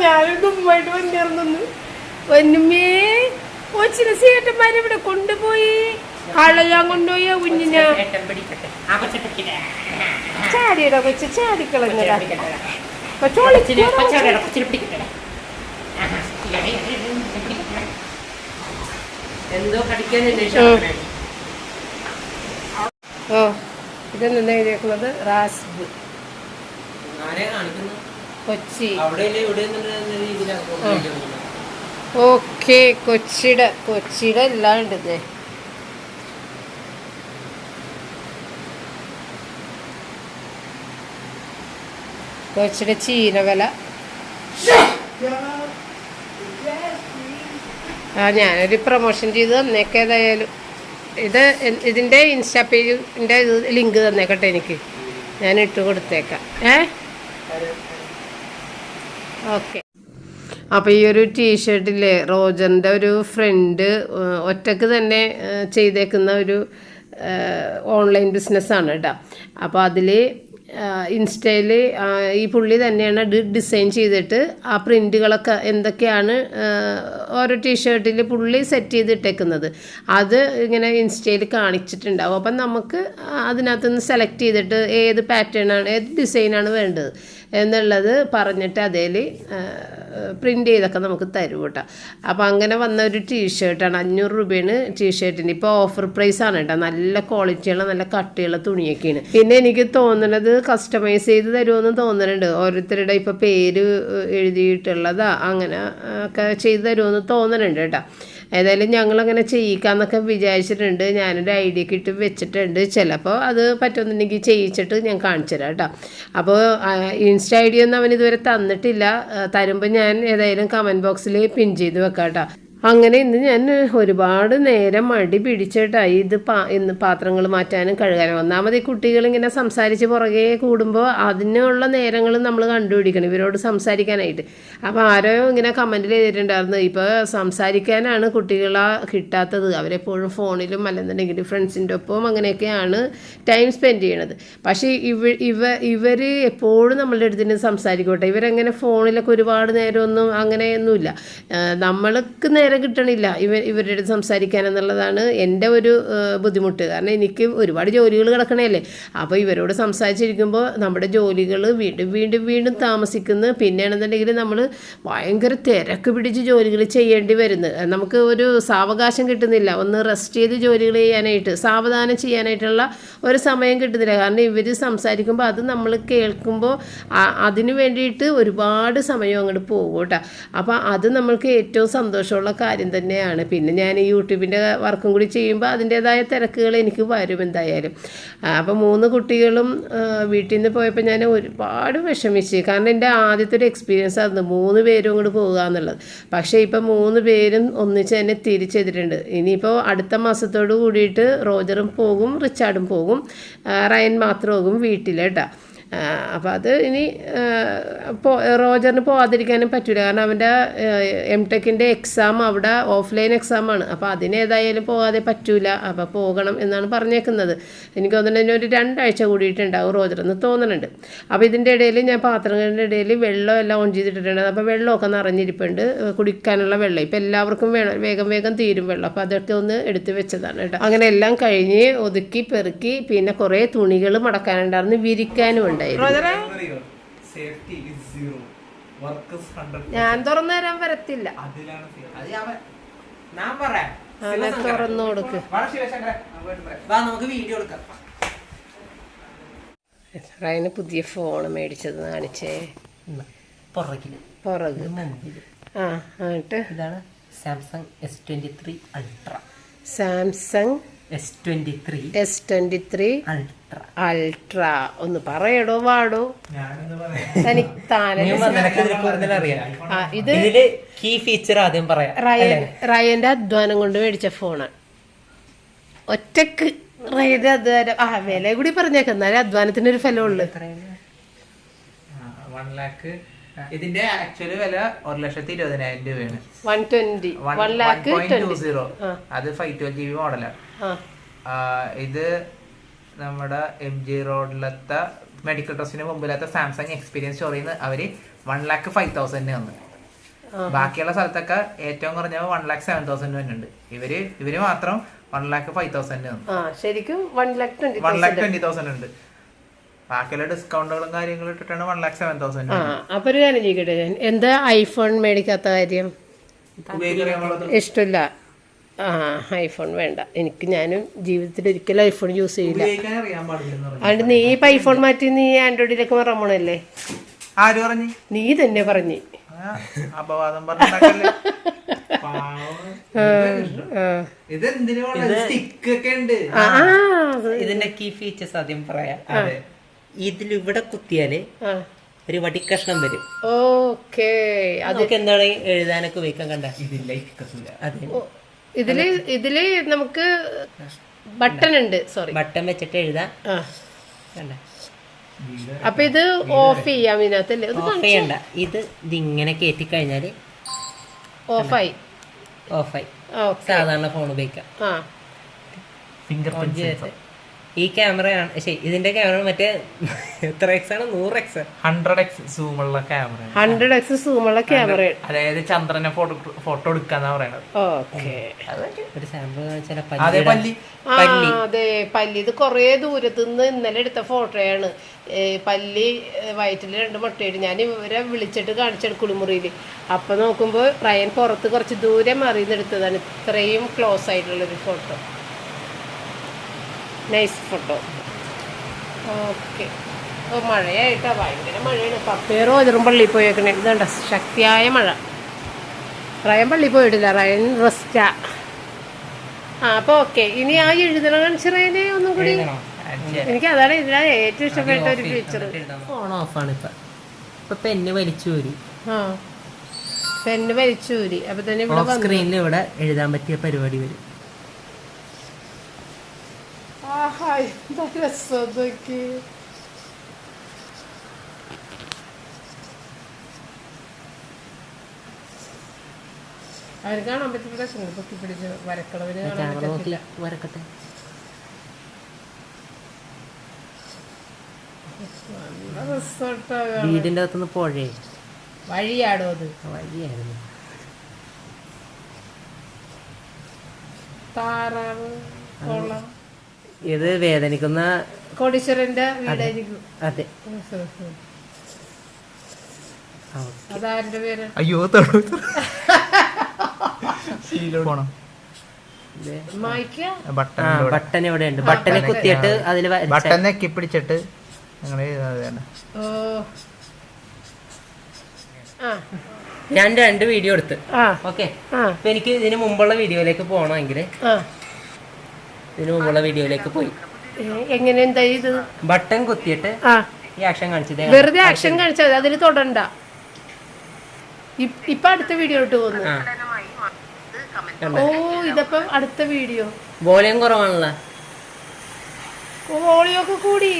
ഞാനും ഗുമ്മായിട്ട് വന്നിറന്നു. പൊന്നുമേ കൊച്ചിനെ സേട്ടന്മാരെ ഇവിടെ കൊണ്ടുപോയി കളയാൻ കൊണ്ടുപോയി കുഞ്ഞിനെ. ചാടിയടാ കൊച്ചു ചാടിക്കളഞ്ഞടാ. എന്തോ കടിക്കാൻ. ഓ ഇതെന്താ എഴുതിയേക്കുന്നത്? റാസ്ബ് കൊച്ചി. ഓക്കെ കൊച്ചിയുടെ എല്ലാം ഉണ്ട്. കൊച്ചിയുടെ ചീനവല. ഞാനൊരു പ്രൊമോഷൻ ചെയ്ത് തന്നേക്കെ. ഏതായാലും ഇതിൻ്റെ ഇൻസ്റ്റാ പേജിൻ്റെ ലിങ്ക് തന്നേക്കട്ടെ. എനിക്ക് ഞാൻ ഇട്ട് കൊടുത്തേക്കാം. ഓക്കെ. അപ്പോൾ ഈ ഒരു ടീഷർട്ടില്ലേ റോജറിൻ്റെ ഒരു ഫ്രണ്ട് ഒറ്റക്ക് തന്നെ ചെയ്തേക്കുന്ന ഒരു ഓൺലൈൻ ബിസിനസ്സാണ് കേട്ടോ. അപ്പോൾ അതിൽ ഇൻസ്റ്റയിൽ ഈ പുള്ളി തന്നെയാണ് ഡിസൈൻ ചെയ്തിട്ട് ആ പ്രിൻറ്റുകളൊക്കെ എന്തൊക്കെയാണ് ഓരോ ടീഷർട്ടിൽ പുള്ളി സെറ്റ് ചെയ്തിട്ടേക്കുന്നത് അത് ഇങ്ങനെ ഇൻസ്റ്റയിൽ കാണിച്ചിട്ടുണ്ടാവും. അപ്പം നമുക്ക് അതിനകത്തുനിന്ന് സെലക്ട് ചെയ്തിട്ട് ഏത് പാറ്റേണാണ് ഏത് ഡിസൈനാണ് വേണ്ടത് എന്നുള്ളത് പറഞ്ഞിട്ട് അതിൽ പ്രിൻ്റ് ചെയ്തൊക്കെ നമുക്ക് തരും കേട്ടോ. അപ്പോൾ അങ്ങനെ വന്ന ഒരു ടീഷർട്ടാണ്. 500 രൂപയാണ് ടീഷർട്ടിന്. ഇപ്പോൾ ഓഫർ പ്രൈസാണ് കേട്ടോ. നല്ല ക്വാളിറ്റിയുള്ള നല്ല കട്ടിയുള്ള തുണിയൊക്കെയാണ്. പിന്നെ എനിക്ക് തോന്നുന്നത് കസ്റ്റമൈസ് ചെയ്ത് തരുമെന്ന് തോന്നുന്നുണ്ട്. ഓരോരുത്തരുടെ ഇപ്പോൾ പേര് എഴുതിയിട്ടുള്ളതാ അങ്ങനെ ഒക്കെ ചെയ്ത് തരുമെന്ന് തോന്നുന്നുണ്ട് കേട്ടോ. ഏതായാലും ഞങ്ങളങ്ങനെ ചെയ്യിക്കാമെന്നൊക്കെ വിചാരിച്ചിട്ടുണ്ട്. ഞാനൊരു ഐഡിയ ഒക്കെ ഇട്ട് വെച്ചിട്ടുണ്ട്. ചിലപ്പോൾ അത് പറ്റുമെന്നുണ്ടെങ്കിൽ ചെയ്യിച്ചിട്ട് ഞാൻ കാണിച്ചു തരാം കേട്ടോ. അപ്പോൾ ഇൻസ്റ്റ ഐ ഡി ഒന്നും അവൻ ഇതുവരെ തന്നിട്ടില്ല. തരുമ്പോൾ ഞാൻ ഏതായാലും കമൻറ്റ് ബോക്സിൽ പിൻ ചെയ്ത് വെക്കാം കേട്ടോ. അങ്ങനെ ഇന്ന് ഞാൻ ഒരുപാട് നേരം മടി പിടിച്ചിട്ടായി ഇന്ന് പാത്രങ്ങൾ മാറ്റാനും കഴുകാനും. ഒന്നാമത് ഈ കുട്ടികളിങ്ങനെ സംസാരിച്ച് പുറകെ കൂടുമ്പോൾ അതിനുള്ള നേരങ്ങൾ നമ്മൾ കണ്ടുപിടിക്കണം ഇവരോട് സംസാരിക്കാനായിട്ട്. അപ്പോൾ ആരോ ഇങ്ങനെ കമൻറ്റിൽ എഴുതിയിട്ടുണ്ടായിരുന്നു, ഇപ്പോൾ സംസാരിക്കാനാണ് കുട്ടികളെ കിട്ടാത്തത്. അവരെപ്പോഴും ഫോണിലും അല്ലെന്നുണ്ടെങ്കിൽ ഫ്രണ്ട്സിൻ്റെ ഒപ്പവും അങ്ങനെയൊക്കെയാണ് ടൈം സ്പെൻഡ് ചെയ്യണത്. പക്ഷേ ഇവർ എപ്പോഴും നമ്മളുടെ അടുത്ത് സംസാരിക്കട്ടെ. ഇവരങ്ങനെ ഫോണിലൊക്കെ ഒരുപാട് നേരമൊന്നും അങ്ങനെയൊന്നുമില്ല. നമ്മൾക്ക് നേരം നേരം കിട്ടണില്ല ഇവരുടെ അടുത്ത് സംസാരിക്കാൻ എന്നുള്ളതാണ് എൻ്റെ ഒരു ബുദ്ധിമുട്ട്. കാരണം എനിക്ക് ഒരുപാട് ജോലികൾ കിടക്കണേല്ലേ. അപ്പോൾ ഇവരോട് സംസാരിച്ചിരിക്കുമ്പോൾ നമ്മുടെ ജോലികൾ വീണ്ടും താമസിക്കുന്നു. പിന്നെയാണെന്നുണ്ടെങ്കിൽ നമ്മൾ ഭയങ്കര തിരക്ക് പിടിച്ച് ജോലികൾ ചെയ്യേണ്ടി വരുന്നത്. നമുക്ക് ഒരു സാവകാശം കിട്ടുന്നില്ല, ഒന്ന് റെസ്റ്റ് ചെയ്ത് ജോലികൾ ചെയ്യാനായിട്ട്, സാവധാനം ചെയ്യാനായിട്ടുള്ള ഒരു സമയം കിട്ടുന്നില്ല. കാരണം ഇവർ സംസാരിക്കുമ്പോൾ അത് നമ്മൾ കേൾക്കുമ്പോൾ അതിന് വേണ്ടിയിട്ട് ഒരുപാട് സമയം അങ്ങോട്ട് പോകും കേട്ടോ. അപ്പോൾ അത് നമ്മൾക്ക് ഏറ്റവും സന്തോഷമുള്ള കാര്യം തന്നെയാണ്. പിന്നെ ഞാൻ യൂട്യൂബിൻ്റെ വർക്കും കൂടി ചെയ്യുമ്പോൾ അതിൻ്റേതായ തിരക്കുകൾ എനിക്ക് വരും എന്തായാലും. അപ്പോൾ 3 കുട്ടികളും വീട്ടിൽ നിന്ന് പോയപ്പോൾ ഞാൻ ഒരുപാട് വിഷമിച്ച്. കാരണം എൻ്റെ ആദ്യത്തെ ഒരു എക്സ്പീരിയൻസ് ആയിരുന്നു 3 പേരും അങ്ങോട്ട് പോകുക എന്നുള്ളത്. പക്ഷേ ഇപ്പോൾ 3 പേരും ഒന്നിച്ച് തന്നെ തിരിച്ചെത്തിയിട്ടുണ്ട്. ഇനിയിപ്പോൾ അടുത്ത മാസത്തോട് കൂടിയിട്ട് റോജറും പോകും, റിച്ചാർഡും പോകും, റയൻ മാത്രം പോകും വീട്ടിൽ കേട്ടോ. അപ്പോൾ അത് ഇനി റോജറിന് പോകാതിരിക്കാനും പറ്റില്ല. കാരണം അവൻ്റെ എംടെക്കിൻ്റെ എക്സാം അവിടെ ഓഫ്ലൈൻ എക്സാമാണ്. അപ്പോൾ അതിനേതായാലും പോകാതെ പറ്റൂല. അപ്പോൾ പോകണം എന്നാണ് പറഞ്ഞേക്കുന്നത്. എനിക്ക് തോന്നുന്നുണ്ട് ഒരു 2 ആഴ്ച കൂടിയിട്ടുണ്ടാവും റോജറെന്ന് തോന്നുന്നുണ്ട്. അപ്പോൾ ഇതിൻ്റെ ഇടയിൽ ഞാൻ പാത്രങ്ങളുടെ ഇടയിൽ വെള്ളം എല്ലാം ഓൺ ചെയ്തിട്ടിട്ടുണ്ട്. അപ്പോൾ വെള്ളമൊക്കെ നിറഞ്ഞിരിപ്പുണ്ട്, കുടിക്കാനുള്ള വെള്ളം. ഇപ്പോൾ എല്ലാവർക്കും വേഗം തീരും വെള്ളം. അപ്പോൾ അതൊക്കെ ഒന്ന് എടുത്ത് വെച്ചതാണ് കേട്ടോ. അങ്ങനെ എല്ലാം കഴിഞ്ഞ് ഒതുക്കി പെറുക്കി പിന്നെ കുറേ തുണികൾ മടക്കാനുണ്ടായിരുന്നു, വിരിക്കാനും ഉണ്ട്. ഞാൻ തുറന്നു തരാൻ വരത്തില്ല, തുറന്നു കൊടുക്ക്. റയന് പുതിയ ഫോൺ മേടിച്ചത് കാണിച്ചേ. പുറക് എന്നിട്ട് ഇതാണ് Samsung S23 ultra. Samsung S23 ultra. ഒന്ന് പറയടോ വാടോ. ഇത് കീ ഫീച്ചർ ആദ്യം പറയാം. റയന്റെ അധ്വാനം കൊണ്ട് മേടിച്ച ഫോണാണ്. ഒറ്റക്ക് റയന്റെ അധ്വാനം. വില കൂടി പറഞ്ഞേക്കാം, എന്നാലും അധ്വാനത്തിനൊരു ഫലമുള്ളു. 1 lakh. ഇതിന്റെ ആക്ച്വലി വില 1,20,000 രൂപയാണ്. 120 അത് 512GB മോഡലാണ്. ഇത് നമ്മുടെ MG റോഡിലത്തെ മെഡിക്കൽ ട്രസ്റ്റിന് മുമ്പിലത്തെ സാംസങ് എക്സ്പീരിയൻസ് സ്റ്റോറിൽ നിന്ന് അവര് 1,05,000 വന്നു. ബാക്കിയുള്ള സ്ഥലത്തൊക്കെ ഏറ്റവും കുറഞ്ഞ 1,07,000 വന്നിട്ടുണ്ട്. ഇവര് മാത്രം 1,05,000 വന്നു. ശരിക്കും 1,20,000 ഉണ്ട്. ബാക്കിയുള്ള ഡിസ്കൗണ്ടുകളും കാര്യങ്ങളും ഇട്ടിട്ടാണ് 1,07,000. അപ്പൊ ഒരു കാര്യം ചോദിക്കട്ടെ, ഞാൻ എന്താ ഐഫോൺ മേടിക്കാത്ത കാര്യം? ഇഷ്ടമില്ല. ഐഫോൺ വേണ്ട എനിക്ക്. ഞാനും ജീവിതത്തിൽ ഒരിക്കലും ഐഫോൺ യൂസ് ചെയ്യില്ല. അതുകൊണ്ട് നീ ഇപ്പൊ ഐഫോൺ മാറ്റി നീ ആൻഡ്രോയിഡിലേക്ക് മാറാൻ പോണല്ലേ? ആര് പറഞ്ഞു? നീ തന്നെ പറഞ്ഞു. അപവാദം ഇതിന്റെ കീ ഫീച്ചേഴ്സ് ആദ്യം പറയാം. ഇതിലിവിടെ കുത്തിയാല് ഒരു വടിക്കഷ്ണം വരും. ഓക്കേ, അതൊക്കെ എന്താണ് എഴുതാനൊക്കെ ഉപയോഗിക്കാൻ കണ്ട. ഇതില് നമുക്ക് ബട്ടൺ ഉണ്ട്. സോറി, ബട്ടൺ വെച്ചിട്ട് എഴുതാം. അപ്പൊ ഇത് ഓഫ് ചെയ്യാം ഇതിനകത്തല്ലേ? ഓഫ് ചെയ്യണ്ട. ഇതിങ്ങനെ കയറ്റി കഴിഞ്ഞാല് ഓഫായി. സാധാരണ ഫോൺ ഉപയോഗിക്കാം. Finger print. ഈ ക്യാമറയാണ് ഇതിന്റെ ക്യാമറ മറ്റേ എത്ര എക്സ് ആണ്? 100x 100x സൂമുള്ള camera. 100x സൂമുള്ള camera. അതായത് ചന്ദ്രനെ ഫോട്ടോ എടുക്കാന്നാ പറയണത്. ഒരു സാമ്പിൾ അതെ, പല്ലി. ഇത് കൊറേ ദൂരത്തുനിന്ന് ഇന്നലെ എടുത്ത ഫോട്ടോയാണ്. പല്ലി വയറ്റിൽ 2 മുട്ടയിട്ട് ഞാൻ ഇവരെ വിളിച്ചിട്ട് കാണിച്ചെടുക്കും കുളിമുറിയിൽ. അപ്പൊ നോക്കുമ്പോ റയൻ പുറത്ത് കുറച്ച് ദൂരെ മറിയുന്നെടുത്തതാണ്. ഇത്രയും ക്ലോസ് ആയിട്ടുള്ളൊരു ഫോട്ടോ. Nice photo. ഓക്കെ. മഴയായിട്ടാ, ഭയങ്കര മഴയാണ്. പപ്പേറോ അതിലും പള്ളിയിൽ പോയേക്കണേ. ഇതുണ്ട ശക്തിയായ മഴ. റയൻ പള്ളിയിൽ പോയിട്ടില്ല, റയൻ റെസ്റ്റാ. അപ്പൊ ഓക്കെ. ഇനി ആ എഴുതണ കാണിച്ച റയനെ ഒന്നും കൂടി. എനിക്ക് അതാണ് ഇതിലാണ് ഏറ്റവും ഇഷ്ടപ്പെട്ട ഒരു ഫീച്ചർ. ഫോൺ ഓഫാണ് ഇപ്പൊ പെന്ന് വലിച്ചൂരി. പെന്ന് വലിച്ചൂരി. അപ്പൊ തന്നെ ഇവിടെ സ്ക്രീനിൽ ഇവിടെ എഴുതാൻ പറ്റിയ പരിപാടി വരും. അവര് കാണാൻ പറ്റില്ല. പൊക്കി പിടിച്ച് വരക്കണവര് വരക്കട്ടെ. വീടിന്റെ അകത്തുനിന്ന് പുഴയെ വഴിയാടോ? അത് വഴിയായിരുന്നു. താറാവ് കൊള്ളാം. ഇത് വേദനിക്കുന്ന കോടീശ്വരന്റെ വീടായിരിക്കും. അതെ. അതാരുടെ പേര്? അയ്യോ പോണം. ബട്ടൺ ഇവിടെ ഉണ്ട്. ബട്ടനെ കുത്തിയിട്ട് അതിൽ ബട്ടൺ നെക്കി പിടിച്ചിട്ട് ഓ രണ്ട് വീഡിയോ എടുത്ത്. ഓക്കെ, അപ്പൊ എനിക്ക് ഇതിന് മുമ്പുള്ള വീഡിയോയിലേക്ക് പോകണമെങ്കിൽ ഇതിന് മുമ്പുള്ള വീഡിയോയിലേക്ക് പോയി എങ്ങനെ എന്താ ഇത് ബട്ടൺ കുത്തിയിട്ട് ഈ ആക്ഷൻ കാണിച്ചത്. വെറുതെ ആക്ഷൻ കാണിച്ചത്, അതിൽ തൊടണ്ട. ഇപ്പൊ അടുത്ത വീഡിയോ ഇട്ട് പോകുന്നു. ഓ ഇതപ്പോ അടുത്ത വീഡിയോ. വോളിയം കുറവാണല്ലോ. വോളിയൊക്കെ കൂടി.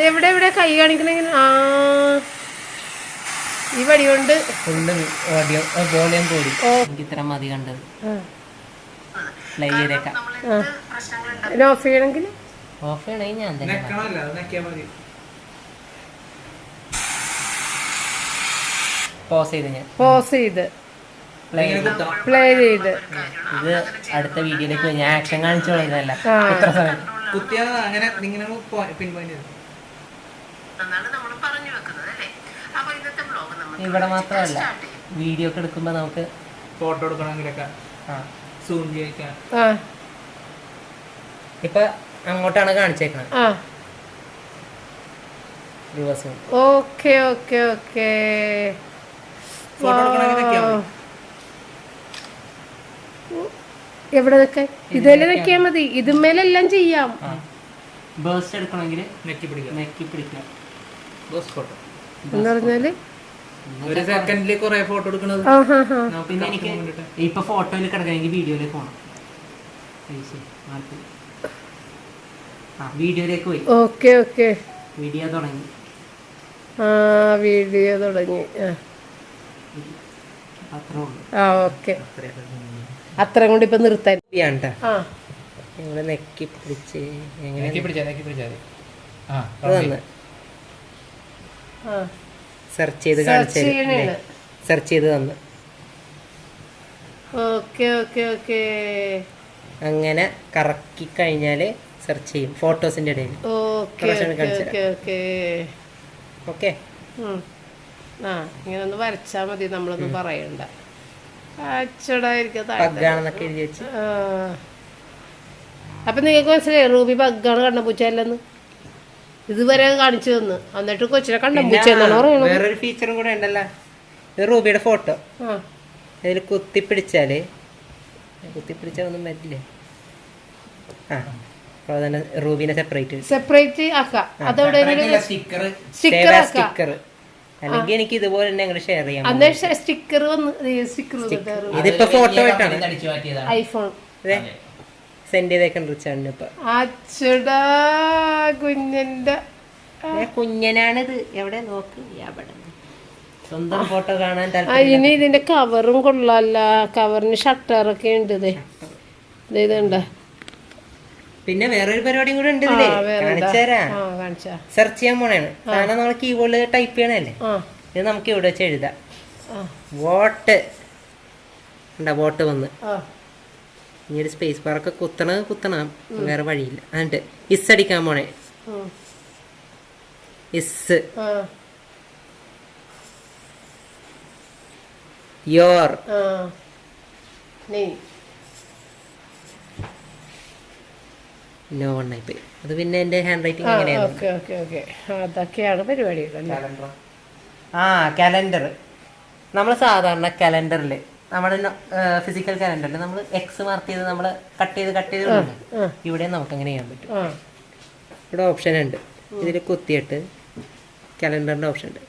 എവിടെ എവിടെ കൈ കാണിക്കണെങ്കിലും ഈ വടി കൊണ്ട് ഫുള്ള് വോളിയം കൂടി. എനിക്ക് ഇത്ര മതി കണ്ടത്. പ്ലേ ചെയ്തേക്കാം. ഓഫ് ചെയ്യണമെങ്കിൽ ഓഫ് ചെയ്യണമെങ്കിൽ ഞാൻ തന്നെ പോസ് ചെയ്ത് ഞാൻ പ്ലേ ചെയ്ത് ഇത് അടുത്ത വീഡിയോയിലേക്ക് ഞാൻ ആക്ഷൻ കാണിച്ചു തുടങ്ങിയതല്ല. എത്ര സമയം അങ്ങനെ ഇവിടെ മാത്രമല്ല, വീഡിയോ ഒക്കെ എടുക്കുമ്പോ നമുക്ക് ഫോട്ടോ എടുക്കണമെങ്കിലൊക്കെ സൂം ചെയ്യിക്കാൻ. ഇപ്പൊ അങ്ങോട്ടാണ് കാണിച്ചേക്കണത്. ദിവസം ഓക്കെ ഓക്കെ ഓക്കെ. എവിടെ നിൽക്കാൻ? ഇതെല്ലാം നിൽക്കിയാ മതി. ഇതുമേലെല്ലാം ചെയ്യാം. ബേസ്റ്റ് എടുക്കണമെങ്കിൽ നെക്കി പിടിക്കാം. എന്ന് പറഞ്ഞാല് ഒരു സെക്കൻഡില് കുറെ ഫോട്ടോ എടുക്കണത്. പിന്നെ എനിക്ക് ഇപ്പൊ ഫോട്ടോയിൽ കിടക്കണമെങ്കിൽ വീഡിയോയിലേക്ക് പോകണം. വീഡിയോയിലേക്ക് പോയി. Okay okay. വീഡിയോ തുടങ്ങി. വീഡിയോ തുടങ്ങി. ഓക്കെ, അത്ര കൊണ്ട് ഇപ്പൊ നിർത്താൻ. നെക്കി പിടിച്ച് സെർച്ച് ചെയ്ത് സെർച്ച് ചെയ്ത് തന്നു. Okay okay okay. അങ്ങനെ കറക്കി കഴിഞ്ഞാല് സെർച്ച് ചെയ്യും ഫോട്ടോസിന്റെ ഇടയിൽ. ഓക്കെ, ഇങ്ങനെ ഒന്ന് വരച്ചാ മതി, നമ്മളൊന്നും പറയണ്ട. ബഗ്ഗാണെന്നൊക്കെ എഴുതി വെച്ച്. അപ്പൊ നിങ്ങൾക്ക് മനസ്സിലായി റൂബി ബഗ്ഗാണ് കണ്ണമ്പൂച്ചല്ലെന്ന് ഇതുവരെ കാണിച്ചു തന്നു. എന്നിട്ട് കൊച്ചിനെ കണ്ണമ്പൂച്ച എന്നാണ് പറയുന്നത്. വേറൊരു ഫീച്ചറും കൂടെ ഉണ്ടല്ലോ. ഇത് റൂബിയുടെ ഫോട്ടോ അതിൽ കുത്തിപ്പിടിച്ചാല് ഒന്നും പറ്റില്ലേ. അപ്പോൾ തന്നെ റൂബിനെ സെപ്പറേറ്റ് ആക്കാം. അതവിടെ സ്റ്റിക്കർ അല്ലെങ്കിൽ എനിക്ക് ഇതുപോലെ തന്നെ അങ്ങോട്ട് ഷെയർ ചെയ്യാം. സ്റ്റിക്കർ ഇതിപ്പോ ഫോട്ടോ ആയിട്ടാണ് ഐഫോൺ സെൻഡ് ചെയ്തേക്കണ്ട റിച്ചാർഡിന്. ഇപ്പൊ കുഞ്ഞനാണിത്. എവിടെ നോക്ക്, സ്വന്തം ഫോട്ടോ കാണാൻ താല്പര്യം. ഇനി ഇതിന്റെ കവറും കൊള്ളാല്ല. കവറിന് ഷട്ടറൊക്കെ ഉണ്ട്. ഇതുണ്ട്. പിന്നെ വേറൊരു പരിപാടിയും കൂടെ ഉണ്ട്. സെർച്ച് ചെയ്യാൻ പോണേണ്. കാരണം നമ്മൾ കീബോർഡിൽ ടൈപ്പ് ചെയ്യണല്ലേ. ഇത് നമുക്ക് ഇവിടെ വെച്ച് എഴുതാം. വോട്ട് വോട്ട് വന്ന് ഇനി ഒരു സ്പേസ് ബാറൊക്കെ കുത്തണം. വേറെ വഴിയില്ല. എന്നിട്ട് ഇസ് അടിക്കാൻ പോണേ. ഇസ് യോർ നോ വണ്ണായിപ്പോയി. അത് പിന്നെ എന്റെ ഹാൻഡ് റൈറ്റിംഗ് എങ്ങനെയാണ്. അതൊക്കെയാണ് പരിപാടികൾ. കലണ്ടർ. നമ്മൾ സാധാരണ കലണ്ടറിൽ നമ്മുടെ ഫിസിക്കൽ കലണ്ടറിൽ നമ്മൾ എക്സ് മാർക്ക് ചെയ്ത് നമ്മൾ കട്ട് ചെയ്ത് ഇവിടെ നമുക്ക് അങ്ങനെ ചെയ്യാൻ പറ്റും. ഇവിടെ ഓപ്ഷൻ ഉണ്ട്. ഇതിൽ കുത്തിയിട്ട് കലണ്ടറിന്റെ ഓപ്ഷൻ ഉണ്ട്.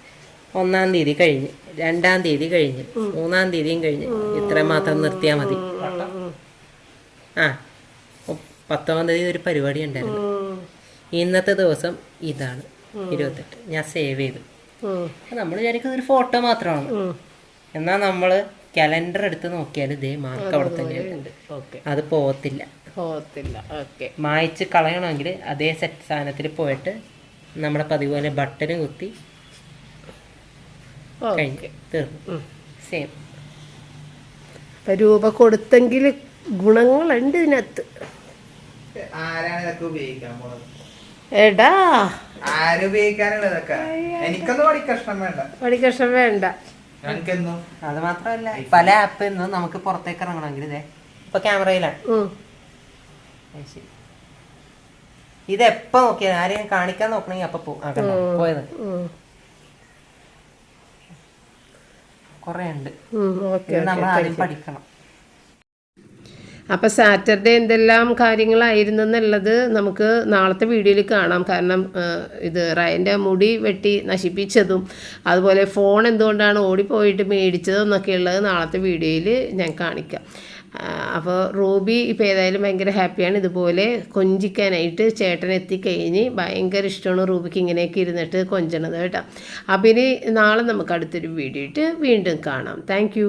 1-ാം തീയതി കഴിഞ്ഞ്, 2-ാം തീയതി കഴിഞ്ഞ്, 3-ാം തീയതിയും കഴിഞ്ഞ്, ഇത്ര മാത്രം നിർത്തിയാൽ മതി. 10-ാം തീയതി ഒരു പരിപാടി ഉണ്ടായിരുന്നു. ഇന്നത്തെ ദിവസം ഇതാണ് 28. ഞാൻ സേവ് ചെയ്തു. നമ്മൾ വിചാരിക്കുന്നത് ഒരു ഫോട്ടോ മാത്രമാണ്. എന്നാൽ നമ്മൾ കലണ്ടർ എടുത്ത് നോക്കിയാൽ ഇതേ മാർക്ക് അവിടെ തന്നെയുണ്ട്. അത് പോകത്തില്ല. മായ്ച്ച് കളയണമെങ്കിൽ അതേ സെറ്റ് സാധനത്തിൽ പോയിട്ട് നമ്മുടെ പതിവ് പോലെ ബട്ടനും കുത്തി കഴിഞ്ഞ് തീർന്നു. സെയിം. രൂപ കൊടുത്തെങ്കിൽ ഗുണങ്ങളുണ്ട് ഇതിനകത്ത്. ആരാണ് ഇതൊക്കെ ഉപയോഗിക്കാൻ പോണത്? എടാ ആരുപയോഗിക്കാനുള്ള ഇതൊക്കെ? എനിക്കൊന്നും പണിക്കഷ്ണം വേണ്ട. പണിക്കഷ്ണം വേണ്ട. എനിക്കെന്നും അത് മാത്രമല്ല പല ആപ്പിൽ നിന്നും നമുക്ക് പുറത്തേക്ക് ഇറങ്ങണമെങ്കിൽ ഇതേ ഇപ്പൊ ക്യാമറയിലാണ്. ശരി, ഇത് എപ്പോ നോക്കിയാൽ ആരെയും കാണിക്കാൻ നോക്കണമെങ്കിൽ അപ്പൊ പോയത് കൊറേ ഉണ്ട്. നമ്മൾ ആദ്യം പഠിക്കണം. അപ്പോൾ സാറ്റർഡേ എന്തെല്ലാം കാര്യങ്ങളായിരുന്നു എന്നുള്ളത് നമുക്ക് നാളത്തെ വീഡിയോയിൽ കാണാം. കാരണം ഇത് റയൻ്റെ മുടി വെട്ടി നശിപ്പിച്ചതും അതുപോലെ ഫോൺ എന്തുകൊണ്ടാണ് ഓടിപ്പോയിട്ട് മേടിച്ചതും എന്നൊക്കെയുള്ളത് നാളത്തെ വീഡിയോയിൽ ഞാൻ കാണിക്കാം. അപ്പോൾ റൂബി ഇപ്പോൾ ഏതായാലും ഭയങ്കര ഹാപ്പിയാണ്. ഇതുപോലെ കൊഞ്ചിക്കാനായിട്ട് ചേട്ടൻ എത്തിക്കഴിഞ്ഞ് ഭയങ്കര ഇഷ്ടമാണ് റൂബിക്ക് ഇങ്ങനെയൊക്കെ ഇരുന്നിട്ട് കൊഞ്ചണത് കേട്ടോ. അപ്പം ഇനി നാളെ നമുക്ക് അടുത്തൊരു വീഡിയോ ഇട്ട് വീണ്ടും കാണാം. താങ്ക്